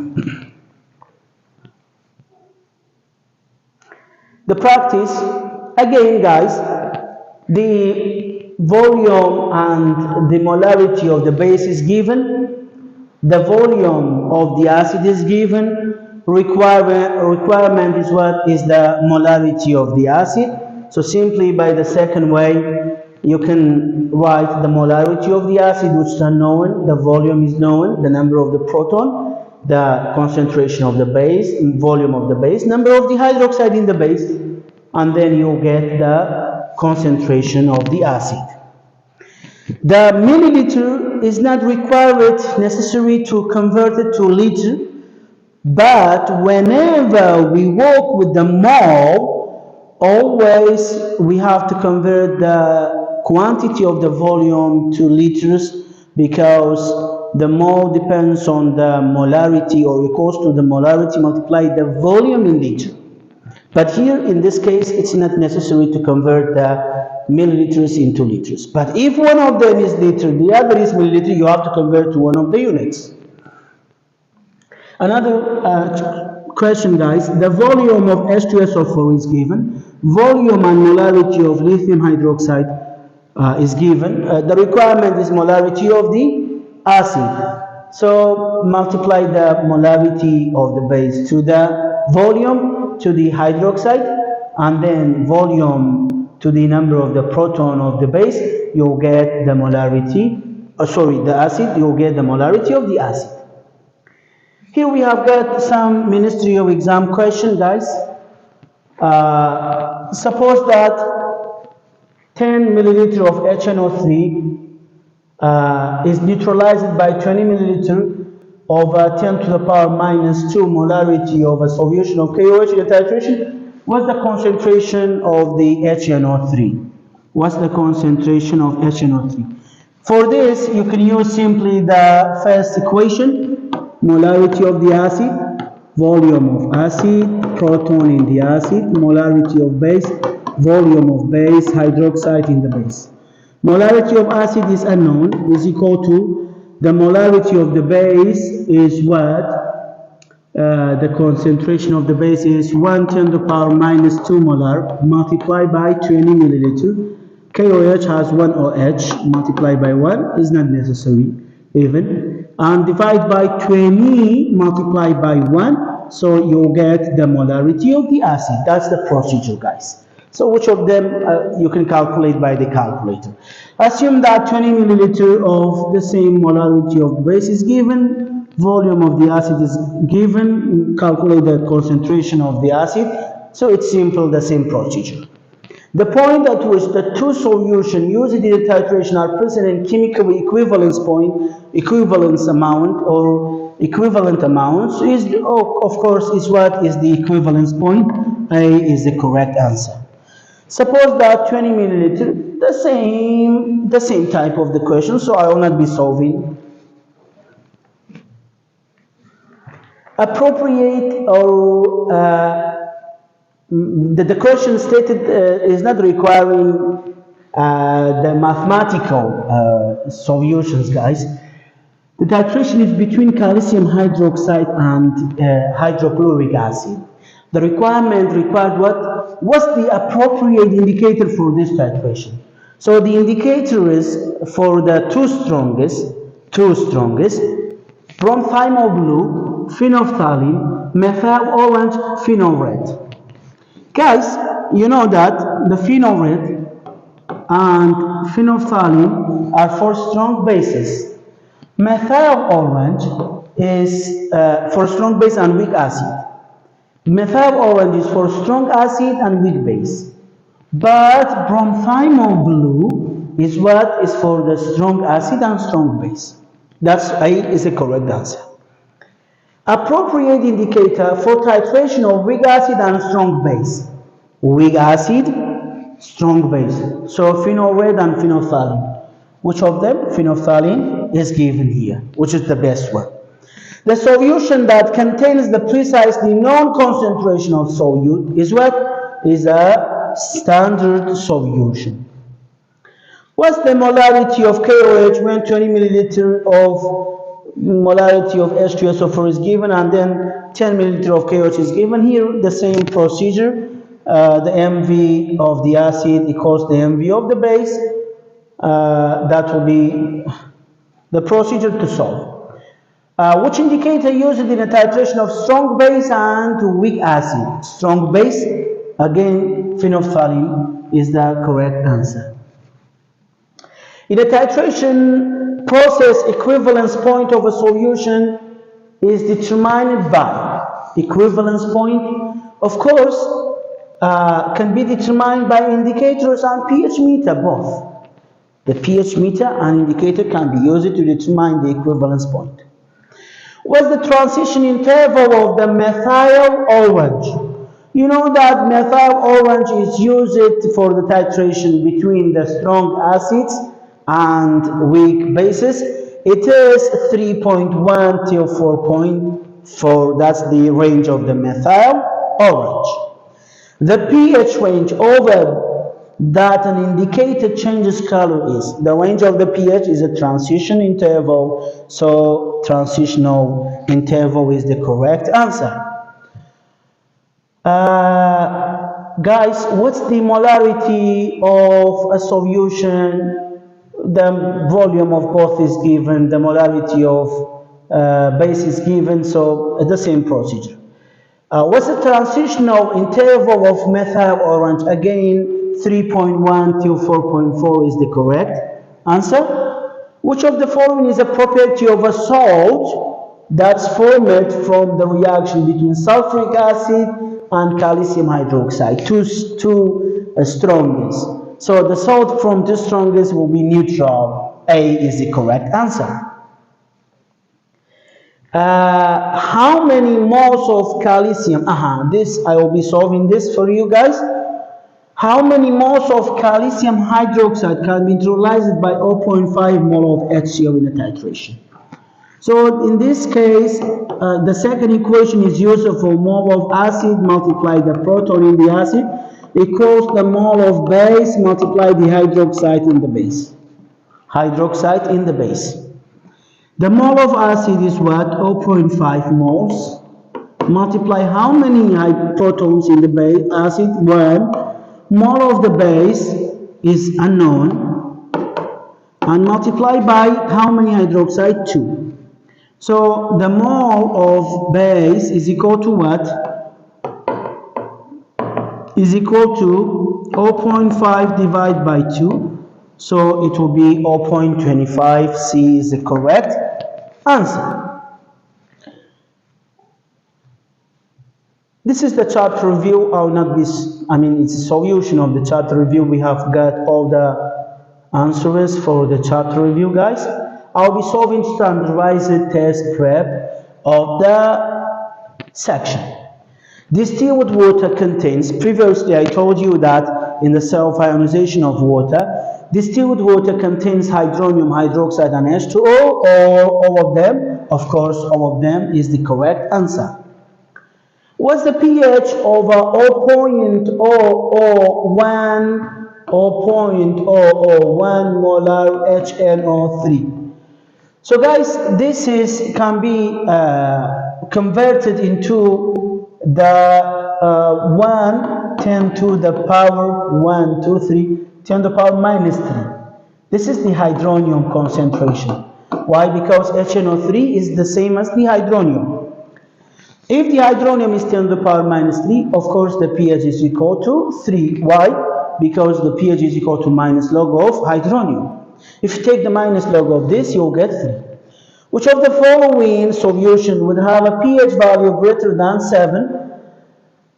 The practice, again guys, the volume and the molarity of the base is given, the volume of the acid is given, requirement is what is the molarity of the acid. So simply by the second way, you can write the molarity of the acid, which is unknown, the volume is known, the number of the proton, the concentration of the base, volume of the base, number of the hydroxide in the base, and then you get the concentration of the acid. The milliliter is not required necessary to convert it to liter, but whenever we work with the mole, always we have to convert the quantity of the volume to liters, because the mole depends on the molarity, or equals to the molarity multiplied the volume in liter. But here in this case, it's not necessary to convert the milliliters into liters. But if one of them is liter, the other is milliliter, you have to convert to one of the units. Another question, guys, the volume of H2SO4 is given, volume and molarity of lithium hydroxide is given. The requirement is molarity of the acid. So multiply the molarity of the base to the volume to the hydroxide, and then volume to the number of the proton of the base, you'll get the molarity, the acid, you'll get the molarity of the acid. Here we have got some Ministry of Exam question, guys. Suppose that 10 milliliter of HNO3 is neutralized by 20 milliliter of 10 to the power minus 2 molarity of a solution of KOH in titration. What's the concentration of the HNO3? What's the concentration of HNO3? For this, you can use simply the first equation, molarity of the acid, volume of acid, proton in the acid, molarity of base, volume of base, hydroxide in the base. Molarity of acid is unknown, is equal to the molarity of the base is what? The concentration of the base is 1 10 to the power minus 2 molar multiplied by 20 milliliter. KOH has 1 OH multiplied by 1 is not necessary even, and divide by 20 multiplied by 1, so you'll get the molarity of the acid. That's the procedure, guys. So which of them you can calculate by the calculator. Assume that 20 milliliter of the same molarity of the base is given, volume of the acid is given, calculate the concentration of the acid. So it's simple, the same procedure. The point at which the two solutions used in the titration are present in chemical equivalence point, equivalence amount, or equivalent amounts is, of course, is what is the equivalence point. A is the correct answer. Suppose that 20 milliliter, the same type of the question, so I will not be solving. Appropriate, or the question stated is not requiring the mathematical solutions, guys. The titration is between calcium hydroxide and hydrochloric acid. The required what? What's the appropriate indicator for this titration? So the indicator is for the two strongest, bromethymol blue, phenolphthalein, methyl orange, phenol red. Guys, you know that the phenol red and phenolphthalein are for strong bases. Methyl orange is for strong base and weak acid. Methyl orange is for strong acid and weak base. But bromthymol blue is what is for the strong acid and strong base. That's A is the correct answer. Appropriate indicator for titration of weak acid and strong base. Weak acid, strong base. So phenol red and phenolphthalein. Which of them? Phenolphthalein is given here, which is the best one. The solution that contains the precisely known concentration of solute is what? Is a standard solution. What's the molarity of KOH when 20 milliliter of molarity of H2SO4 is given and then 10 milliliter of KOH is given? Here the same procedure. The MV of the acid equals the MV of the base. That will be the procedure to solve. Which indicator used in a titration of strong base and weak acid? Strong base, again, phenolphthalein is the correct answer. In a titration process, equivalence point of a solution is determined by equivalence point, of course, can be determined by indicators and pH meter both. The pH meter and indicator can be used to determine the equivalence point. What's the transition interval of the methyl orange? You know that methyl orange is used for the titration between the strong acids and weak bases. It is 3.1 till 4.4. That's the range of the methyl orange. The pH range over that an indicator changes color is. The range of the pH is a transition interval, so transitional interval is the correct answer. Guys, what's the molarity of a solution? The volume of both is given, the molarity of base is given, so the same procedure. What's the transitional interval of methyl orange? Again, 3.1 till 4.4 is the correct answer. Which of the following is a property of a salt that's formed from the reaction between sulfuric acid and calcium hydroxide? Two strongest. So the salt from two strongest will be neutral. A is the correct answer. How many moles of calcium? This I will be solving this for you guys. How many moles of calcium hydroxide can be neutralized by 0.5 mole of HCl in a titration? So in this case, the second equation is used for mole of acid multiply the proton in the acid equals the mole of base multiply the hydroxide in the base. Hydroxide in the base. The mole of acid is what? 0.5 moles. Multiply how many protons in the base? Acid 1. Mole of the base is unknown. And multiply by how many hydroxide? 2. So the mole of base is equal to what? Is equal to 0.5 divided by 2. So it will be 0.25. C is the correct answer. This is the chapter review. I will not be, it's a solution of the chapter review. We have got all the answers for the chapter review, guys. I'll be solving standardized test prep of the section. Distilled water contains, previously I told you that in the self-ionization of water, distilled water contains hydronium hydroxide and H2O, or all of them? Of course, all of them is the correct answer. What's the pH of a 0.001 molar HNO3? So guys, this can be converted into the 1 10 to the power 1 2 3 10 to the power minus 3. This is the hydronium concentration. Why? Because HNO3 is the same as the hydronium. If the hydronium is 10 to the power minus 3, of course the pH is equal to 3. Why? Because the pH is equal to minus log of hydronium. If you take the minus log of this, you'll get 3. Which of the following solution would have a pH value greater than 7?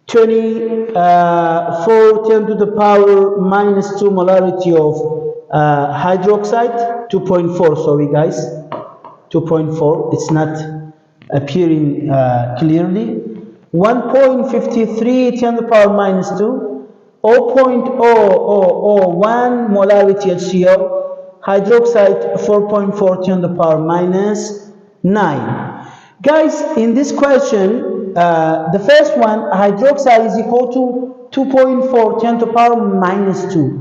24 10 to the power minus 2 molarity of hydroxide, 2.4, sorry guys, 2.4, it's not appearing clearly. 1.53 10 to the power minus 2, 0.0001 molarity HCl, hydroxide 4.4 10 to the power minus 9. Guys, in this question, the first one, hydroxide is equal to 2.4 10 to the power minus 2.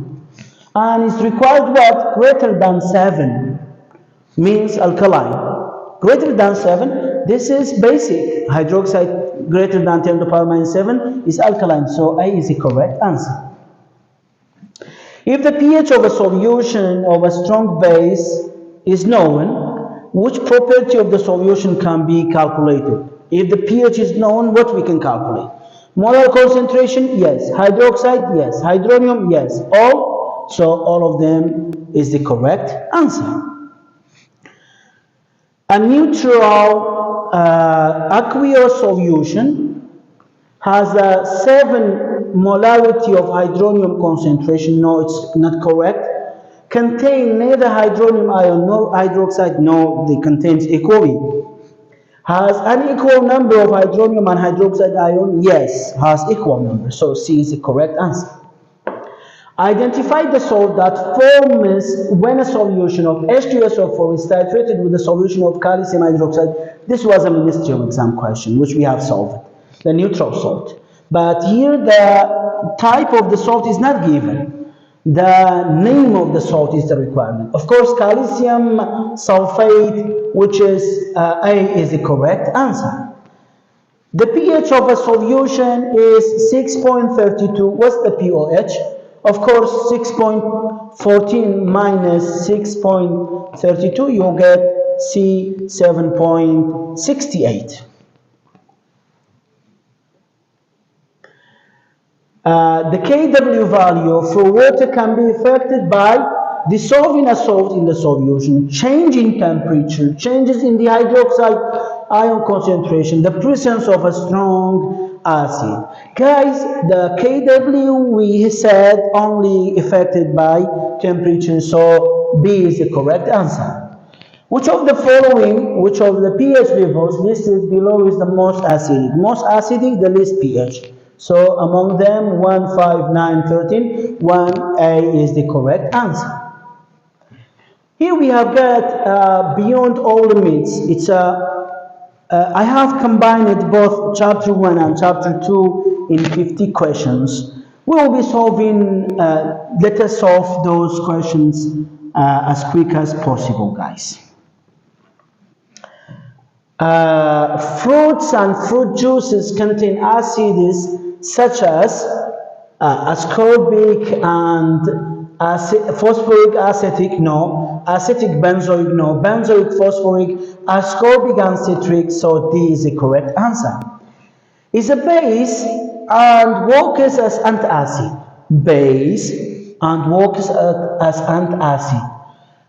And it's required what? Greater than 7. Means alkaline. Greater than 7, this is basic. Hydroxide greater than 10 to the power minus 7 is alkaline. So A is the correct answer. If the pH of a solution of a strong base is known, which property of the solution can be calculated? If the pH is known, what we can calculate? Molar concentration, yes. Hydroxide, yes. Hydronium, yes. All, so all of them is the correct answer. A neutral aqueous solution has a 7 molarity of hydronium concentration. No, it's not correct. Contain neither hydronium ion nor hydroxide. No, they contains equally. Has an equal number of hydronium and hydroxide ion. Yes, has equal number. So C is the correct answer. Identify the salt that forms when a solution of H2SO4 is titrated with a solution of calcium hydroxide. This was a ministerial exam question, which we have solved. The neutral salt. But here the type of the salt is not given. The name of the salt is the requirement. Of course, calcium sulfate, which is A, is the correct answer. The pH of a solution is 6.32. What's the pOH? Of course, 6.14 minus 6.32, you'll get C, 7.68. The Kw value for water can be affected by dissolving a salt in the solution, change in temperature, changes in the hydroxide ion concentration, the presence of a strong acid. Guys, the Kw we said only affected by temperature, so B is the correct answer. Which of the following, which of the pH levels listed below is the most acidic? Most acidic, the least pH. So among them, 1, 5, 9, 13, 1A is the correct answer. Here we have got beyond all limits. It's I have combined both chapter 1 and chapter 2 in 50 questions. We will be solving, let us solve those questions as quick as possible, guys. Fruits and fruit juices contain acids such as ascorbic and phosphoric acetic, no. Acetic benzoic, no. Benzoic phosphoric, ascorbic and citric, so D is the correct answer. Is a base and works as antacid. Base and works as antacid.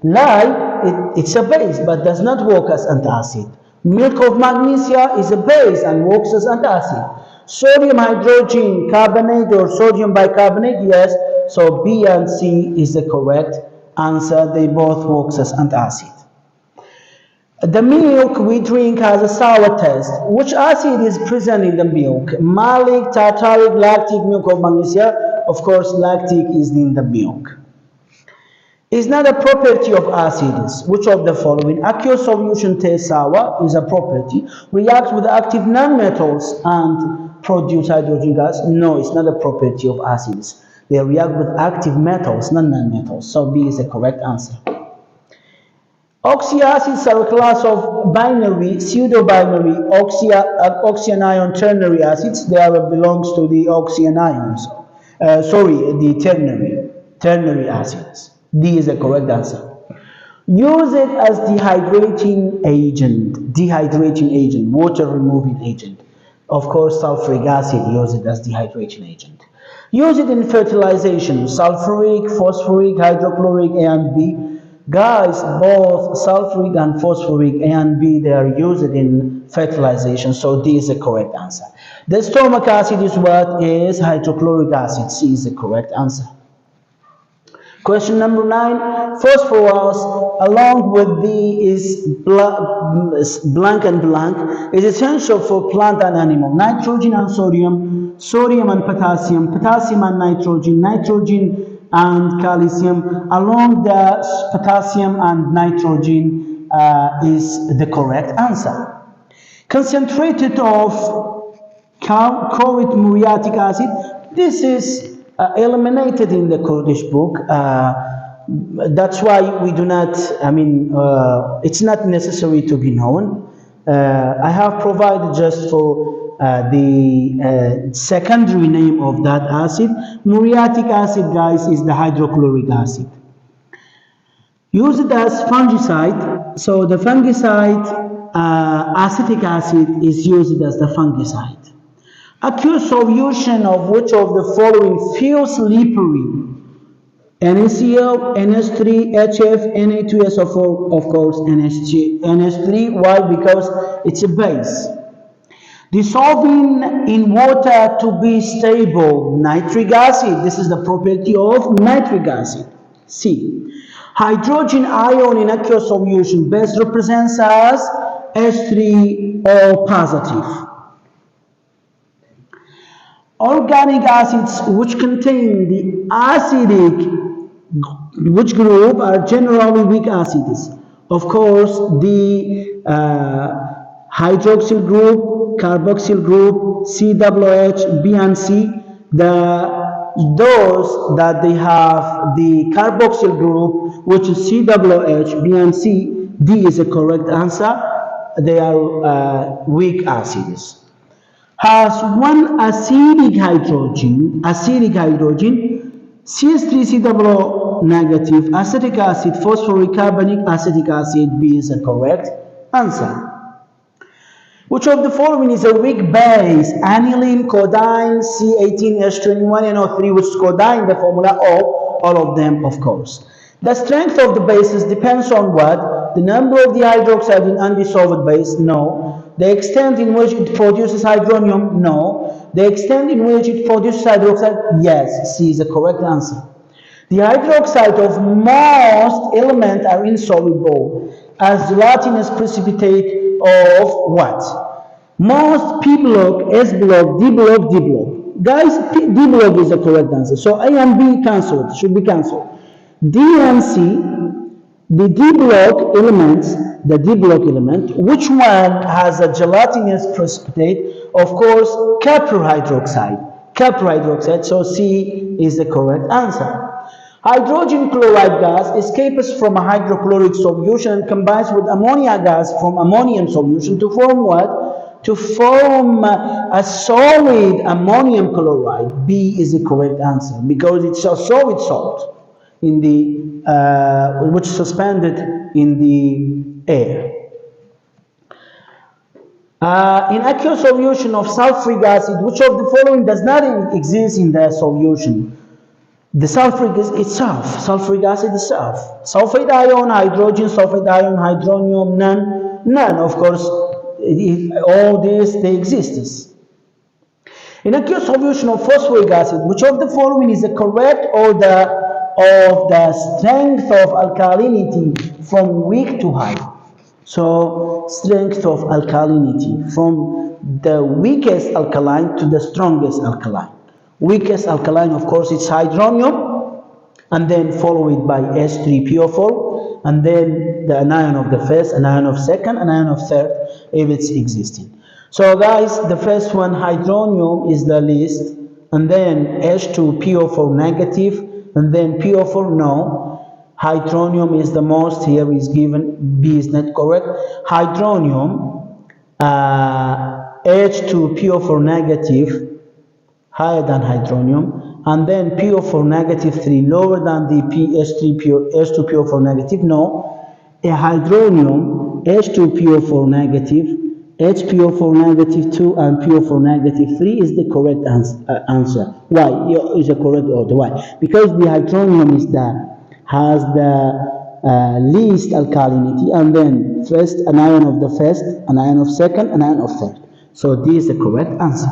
Lye, it's a base but does not work as antacid. Milk of magnesia is a base and works as antacid. Sodium hydrogen carbonate or sodium bicarbonate, yes, so B and C is the correct answer. They both work as antacid. The milk we drink has a sour taste. Which acid is present in the milk? Malic, tartaric, lactic, milk of magnesia. Of course, lactic is in the milk. Is not a property of acids. Which of the following? Aqueous solution tastes sour is a property. Reacts with active nonmetals and produce hydrogen gas. No, it's not a property of acids. They react with active metals, not nonmetals. So B is the correct answer. Oxyacids are a class of binary, pseudo-binary oxyanion ternary acids. They belongs to the oxyanions. The ternary acids. D is the correct answer. Use it as dehydrating agent, water removing agent. Of course, sulfuric acid, use it as dehydrating agent. Use it in fertilization, sulfuric, phosphoric, hydrochloric, A and B. Guys, both sulfuric and phosphoric A and B, they are used in fertilization, so D is the correct answer. The stomach acid is what? Is hydrochloric acid. C is the correct answer. Question number 9. Phosphorus, along with the is blank and blank, is essential for plant and animal. Nitrogen and sodium, sodium and potassium, potassium and nitrogen, nitrogen and calcium. Along the potassium and nitrogen is the correct answer. Concentrated of choric muriatic acid. This is eliminated in the Kurdish book. That's why we do not, it's not necessary to be known. I have provided just for the secondary name of that acid. Muriatic acid, guys, is the hydrochloric acid. Used as fungicide. So the fungicide, acetic acid is used as the fungicide. Aqueous solution of which of the following feels slippery? NaCl, NH3, HF, Na2SO4, of course, NH3. Why? Because it's a base. Dissolving in water to be stable, nitric acid. This is the property of nitric acid. C. Hydrogen ion in aqueous solution best represents as H3O positive. Organic acids which contain the acidic which group are generally weak acids. Of course, the hydroxyl group, carboxyl group, COOH, B and C. Those that they have the carboxyl group, which is COOH, B and C, D is the correct answer. They are weak acids. Has one acidic hydrogen, CS3COO negative, acetic acid, phosphoric carbonic acetic acid. B is the correct answer. Which of the following is a weak base? Aniline, codeine, C18H21, NO3, which is codeine, the formula O, all of them, of course. The strength of the bases depends on what? The number of the hydroxide in undissolved base? No. The extent in which it produces hydronium? No. The extent in which it produces hydroxide? Yes. C is the correct answer. The hydroxide of most elements are insoluble as gelatinous precipitate of what? Most P block, S block, D block, D block. Guys, D block is the correct answer. So A and B cancelled, should be cancelled. D and C, the D block elements, which one has a gelatinous precipitate? Of course, copper hydroxide. So C is the correct answer. Hydrogen chloride gas escapes from a hydrochloric solution and combines with ammonia gas from ammonium solution to form what? To form a solid ammonium chloride. B is the correct answer because it's a solid salt in the which is suspended in the air. In aqueous solution of sulfuric acid, which of the following does not exist in the solution? The sulfuric is itself. Sulfuric acid is self. Sulfate ion, hydrogen, sulfate ion, hydronium, none. None, of course. All these, they exist. In aqueous solution of phosphoric acid, which of the following is the correct order of the strength of alkalinity from weak to high? So, strength of alkalinity from the weakest alkaline to the strongest alkaline. Weakest alkaline, of course, it's hydronium, and then followed by S3PO4, and then the anion of the first, anion of second, anion of third, if it's existing. So, guys, the first one, hydronium, is the least, and then H2PO4 negative, and then PO4 no. Hydronium is the most. Here is given. B is not correct. Hydronium, H2PO4 negative, higher than hydronium, and then PO4 negative 3 lower than the H2PO4 negative. No. A hydronium, H2PO4 negative, HPO4 negative 2 and PO4 negative 3 is the correct answer. Why? Is the correct order. Why? Because the hydronium has the least alkalinity, and then first anion of the first, anion of second, anion of third. So this is the correct answer.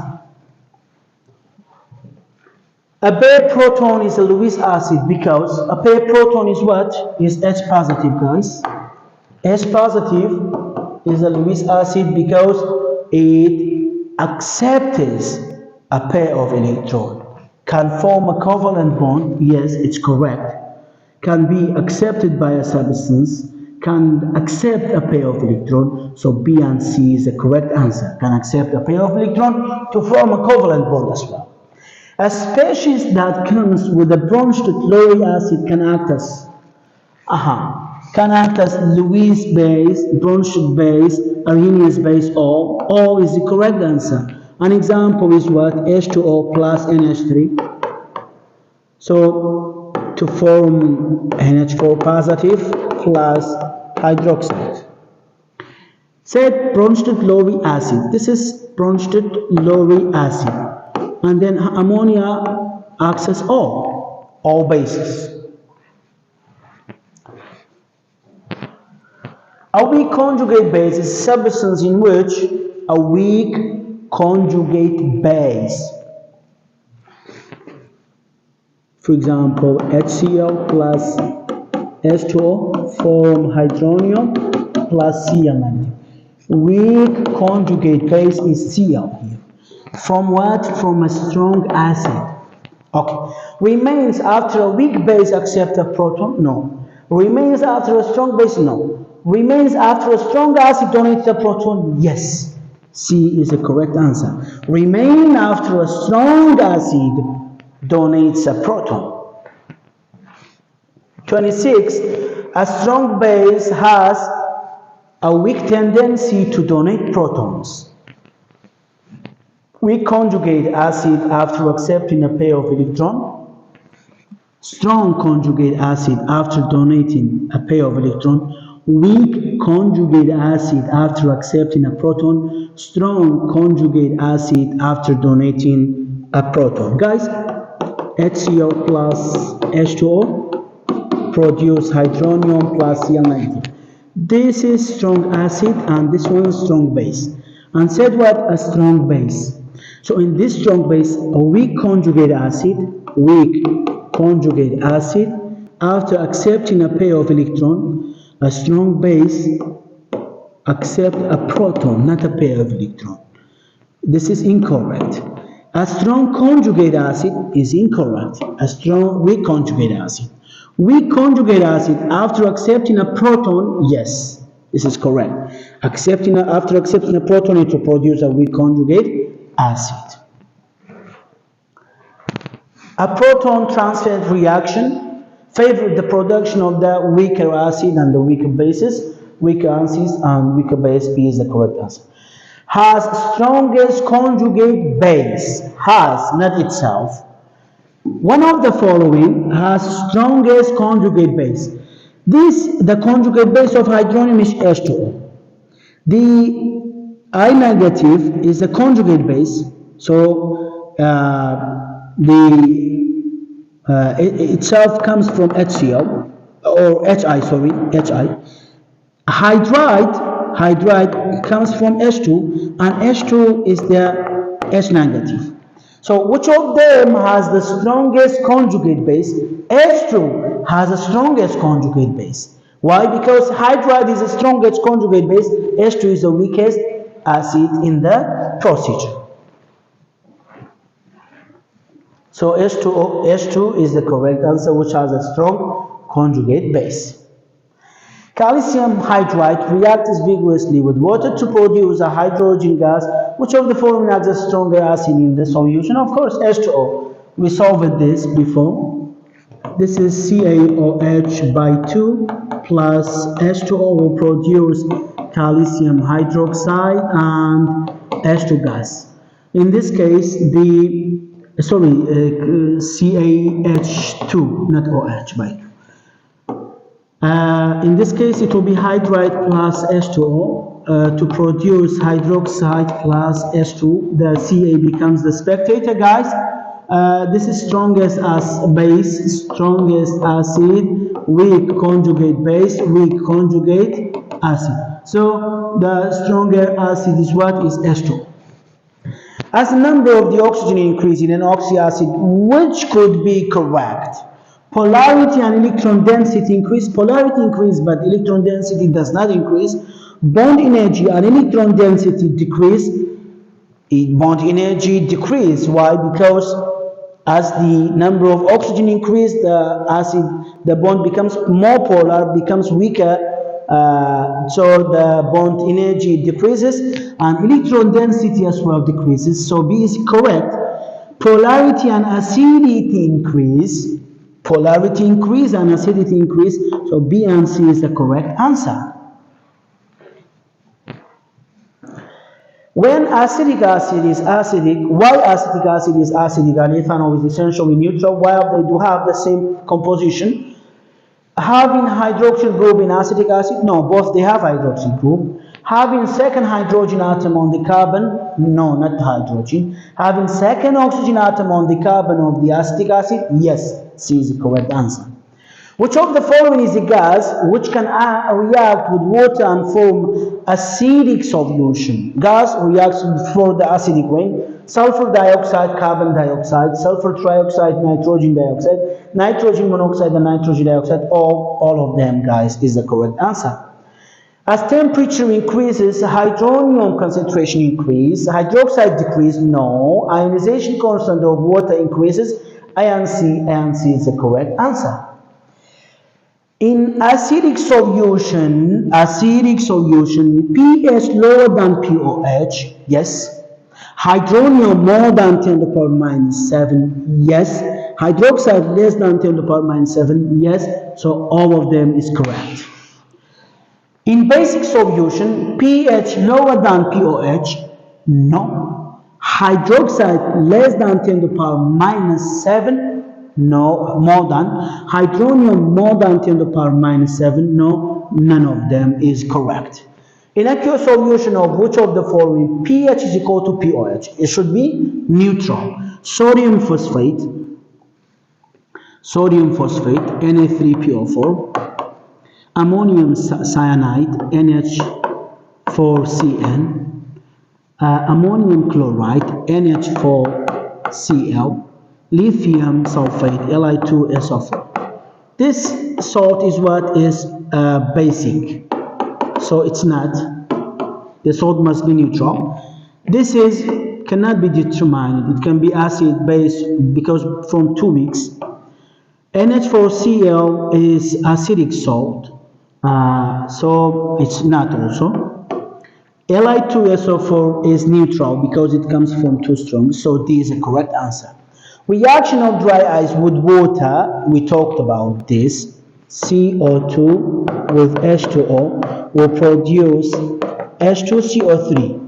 A bare proton is a Lewis acid because a bare proton is what? Is H positive, guys. H positive is a Lewis acid because it accepts a pair of electrons. Can form a covalent bond, yes, it's correct. Can be accepted by a substance, can accept a pair of electrons, so B and C is the correct answer. Can accept a pair of electrons to form a covalent bond as well. A species that comes with a branched lauric acid can act as Lewis base, branched base, Arrhenius base, or O is the correct answer. An example is what? H2O plus NH3. So to form NH4 positive plus hydroxide. Said branched lauric acid. This is branched lauric acid. And then ammonia acts as all bases. A weak conjugate base is a substance in which a weak conjugate base, for example, HCl plus H2O form hydronium plus Cl. Weak conjugate base is Cl here. From what? From a strong acid. Okay. Remains after a weak base accept a proton? No. Remains after a strong base? No. Remains after a strong acid donates a proton? Yes. C is the correct answer. Remain after a strong acid donates a proton. 26. A strong base has a weak tendency to donate protons. Weak conjugate acid after accepting a pair of electrons. Strong conjugate acid after donating a pair of electrons. Weak conjugate acid after accepting a proton. Strong conjugate acid after donating a proton. Guys, HCl plus H2O produce hydronium plus Cl. This is strong acid and this one is strong base. And said what? A strong base. So in this strong base, a weak conjugate acid, after accepting a pair of electrons, a strong base accept a proton, not a pair of electrons. This is incorrect. A strong conjugate acid is incorrect. A strong weak conjugate acid. Weak conjugate acid after accepting a proton, yes, this is correct. After accepting a proton, it will produce a weak conjugate acid. A proton transfer reaction favors the production of the weaker acid and the weaker bases. Weaker acids and weaker base, B is the correct answer. Has strongest conjugate base. Has, not itself. One of the following has strongest conjugate base. The conjugate base of hydronium is H2O. The I negative is the conjugate base, so itself comes from HCl or HI. Hydride comes from H2, and H2 is the H negative. So which of them has the strongest conjugate base? H2 has the strongest conjugate base. Why? Because hydride is the strongest conjugate base, H2 is the weakest acid in the procedure. So H2 is the correct answer, which has a strong conjugate base. Calcium hydride reacts vigorously with water to produce a hydrogen gas. Which of the following has a stronger acid in the solution? Of course, H2O. We solved this before. This is CaOH by 2 plus H2O will produce calcium hydroxide and H2 gas. In this case, CaH2, not OH by 2. In this case, it will be hydride plus H2O to produce hydroxide plus H2. The Ca becomes the spectator, guys. This is strongest as base, strongest acid, weak conjugate base, weak conjugate acid. So the stronger acid is what? Is H2. As the number of the oxygen increase in an oxy acid, which could be correct? Polarity and electron density increase. Polarity increase, but electron density does not increase. Bond energy and electron density decrease. Bond energy decrease. Why? Because as the number of oxygen increase, the bond becomes more polar, becomes weaker, so the bond energy decreases and electron density as well decreases. So B is correct. Polarity and acidity increase. Polarity increase and acidity increase. So B and C is the correct answer. When acetic acid is acidic, why acetic acid is acidic and ethanol is essentially neutral? While they do have the same composition, having hydroxyl group in acetic acid? No, both they have hydroxyl group. Having second hydrogen atom on the carbon? No, not hydrogen. Having second oxygen atom on the carbon of the acetic acid? Yes, C is the correct answer. Which of the following is a gas which can react with water and form acidic solution? Gas reacts for the acidic way. Sulfur dioxide, carbon dioxide, sulfur trioxide, nitrogen dioxide, nitrogen monoxide, and nitrogen dioxide. All of them, guys, is the correct answer. As temperature increases, hydronium concentration increases, hydroxide decrease, no. Ionization constant of water increases, ion C is the correct answer. In acidic solution, pH lower than pOH, yes. Hydronium more than 10 to the power minus 7, yes. Hydroxide less than 10 to the power minus 7, yes. So all of them is correct. In basic solution, pH lower than pOH, no. Hydroxide less than 10 to the power minus 7, no. More than. Hydronium more than 10 to the power minus 7, no. None of them is correct. In aqueous solution of which of the following pH is equal to pOH? It should be neutral. Sodium phosphate, Na3PO4, ammonium cyanide, NH4CN, ammonium chloride, NH4Cl, lithium sulfate, Li2SO4. This salt is what is basic, so it's not. The salt must be neutral. This is cannot be determined. It can be acid base because from 2 weeks. NH4Cl is acidic salt, so it's not also. Li2SO4 is neutral because it comes from 2 strong, so D is the correct answer. Reaction of dry ice with water, we talked about this. CO2 with H2O will produce H2CO3.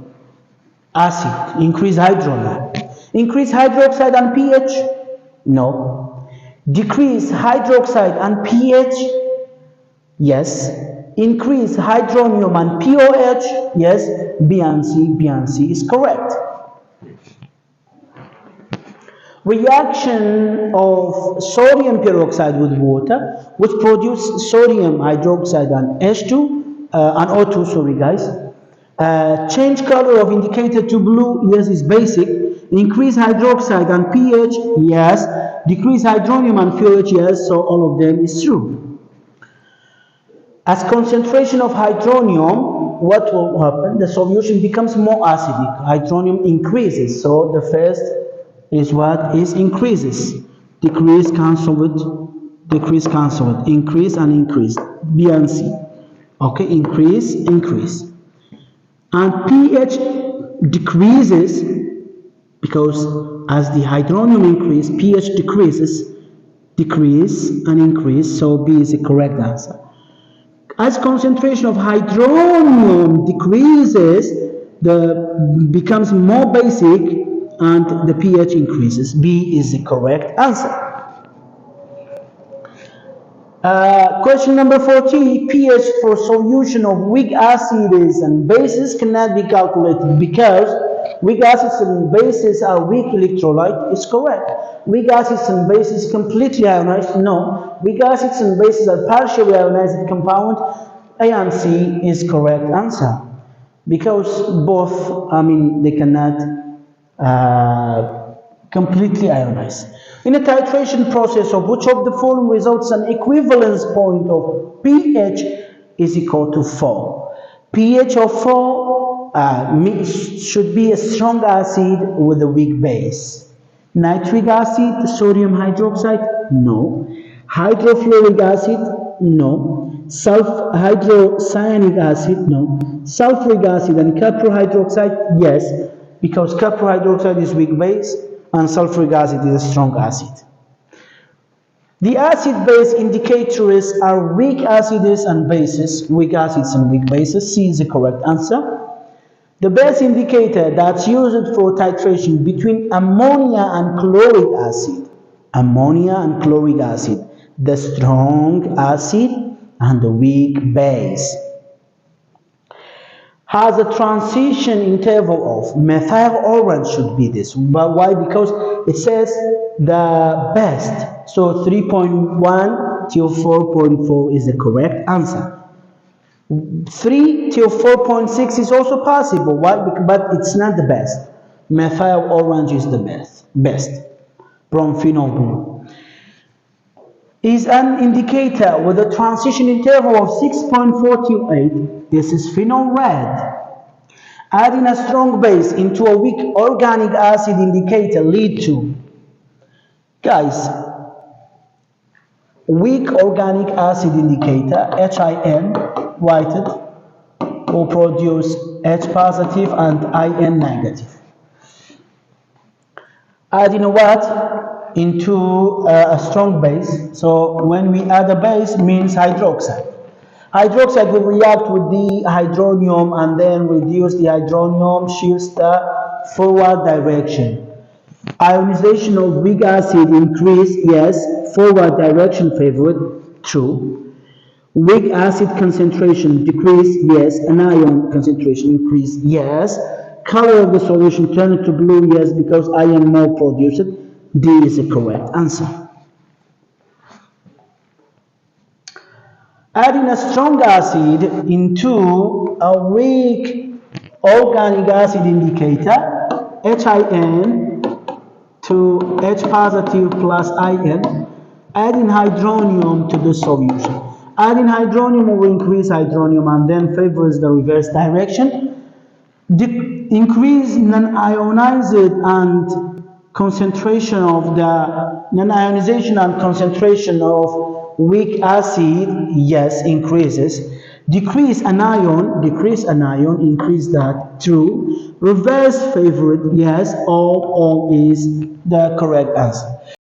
Acid, increase hydrogen. Increase hydroxide and pH? No. Decrease hydroxide and pH? Yes. Increase hydronium and pOH? Yes. B and C is correct. Reaction of sodium peroxide with water, which produce sodium hydroxide and H2 and O2. Sorry, guys. Change color of indicator to blue. Yes, is basic. Increase hydroxide and pH. Yes. Decrease hydronium and pOH. Yes. So all of them is true. As concentration of hydronium, what will happen? The solution becomes more acidic. Hydronium increases. So the first is what is increases. Decrease, cancel with, decrease, cancel with. Increase and increase. B and C. Okay, increase. And pH decreases because as the hydronium increase, pH decrease and increase. So B is the correct answer. As concentration of hydronium decreases, becomes more basic and the pH increases. B is the correct answer. Question number 40, pH for solution of weak acids and bases cannot be calculated because weak acids and bases are weak electrolyte. Is correct. Weak acids and bases completely ionized? No. Weak acids and bases are partially ionized compound. A and C is correct answer because both, they cannot completely ionized. In a titration process of which of the following results an equivalence point of pH is equal to 4. pH of 4 should be a strong acid with a weak base. Nitric acid, sodium hydroxide, no. Hydrofluoric acid, no. Hydrocyanic acid, no. Sulfuric acid and copper hydroxide, yes, because copper hydroxide is weak base and sulfuric acid is a strong acid. The acid-base indicators are weak acids and bases, weak acids and weak bases. C is the correct answer. The base indicator that's used for titration between ammonia and chloric acid. Ammonia and chloric acid, the strong acid and the weak base. Has a transition interval of methyl orange should be this. But why? Because it says the best. So 3.1 till 4.4 is the correct answer. 3 till 4.6 is also possible. Why? But it's not the best. Methyl orange is the best. Bromophenol blue is an indicator with a transition interval of 6.4 till 8. This is phenol red. Adding a strong base into a weak organic acid indicator lead to, guys, weak organic acid indicator, HIN, write it, will produce H positive and IN negative. Adding a what? Into a strong base. So when we add a base means hydroxide. Hydroxide will react with the hydronium and then reduce the hydronium, shifts the forward direction. Ionization of weak acid increase, yes. Forward direction favored, true. Weak acid concentration decrease, yes. Anion concentration increase, yes. Color of the solution turn to blue, yes, because iron more produced. D is the correct answer. Adding a strong acid into a weak organic acid indicator, HIN to H positive plus IN, adding hydronium to the solution. Adding hydronium will increase hydronium and then favors the reverse direction. Increase non-ionized and concentration of the non-ionization and concentration of weak acid, yes, increases. Decrease anion, increase that, true. Reverse favorite, yes, all is the correct answer.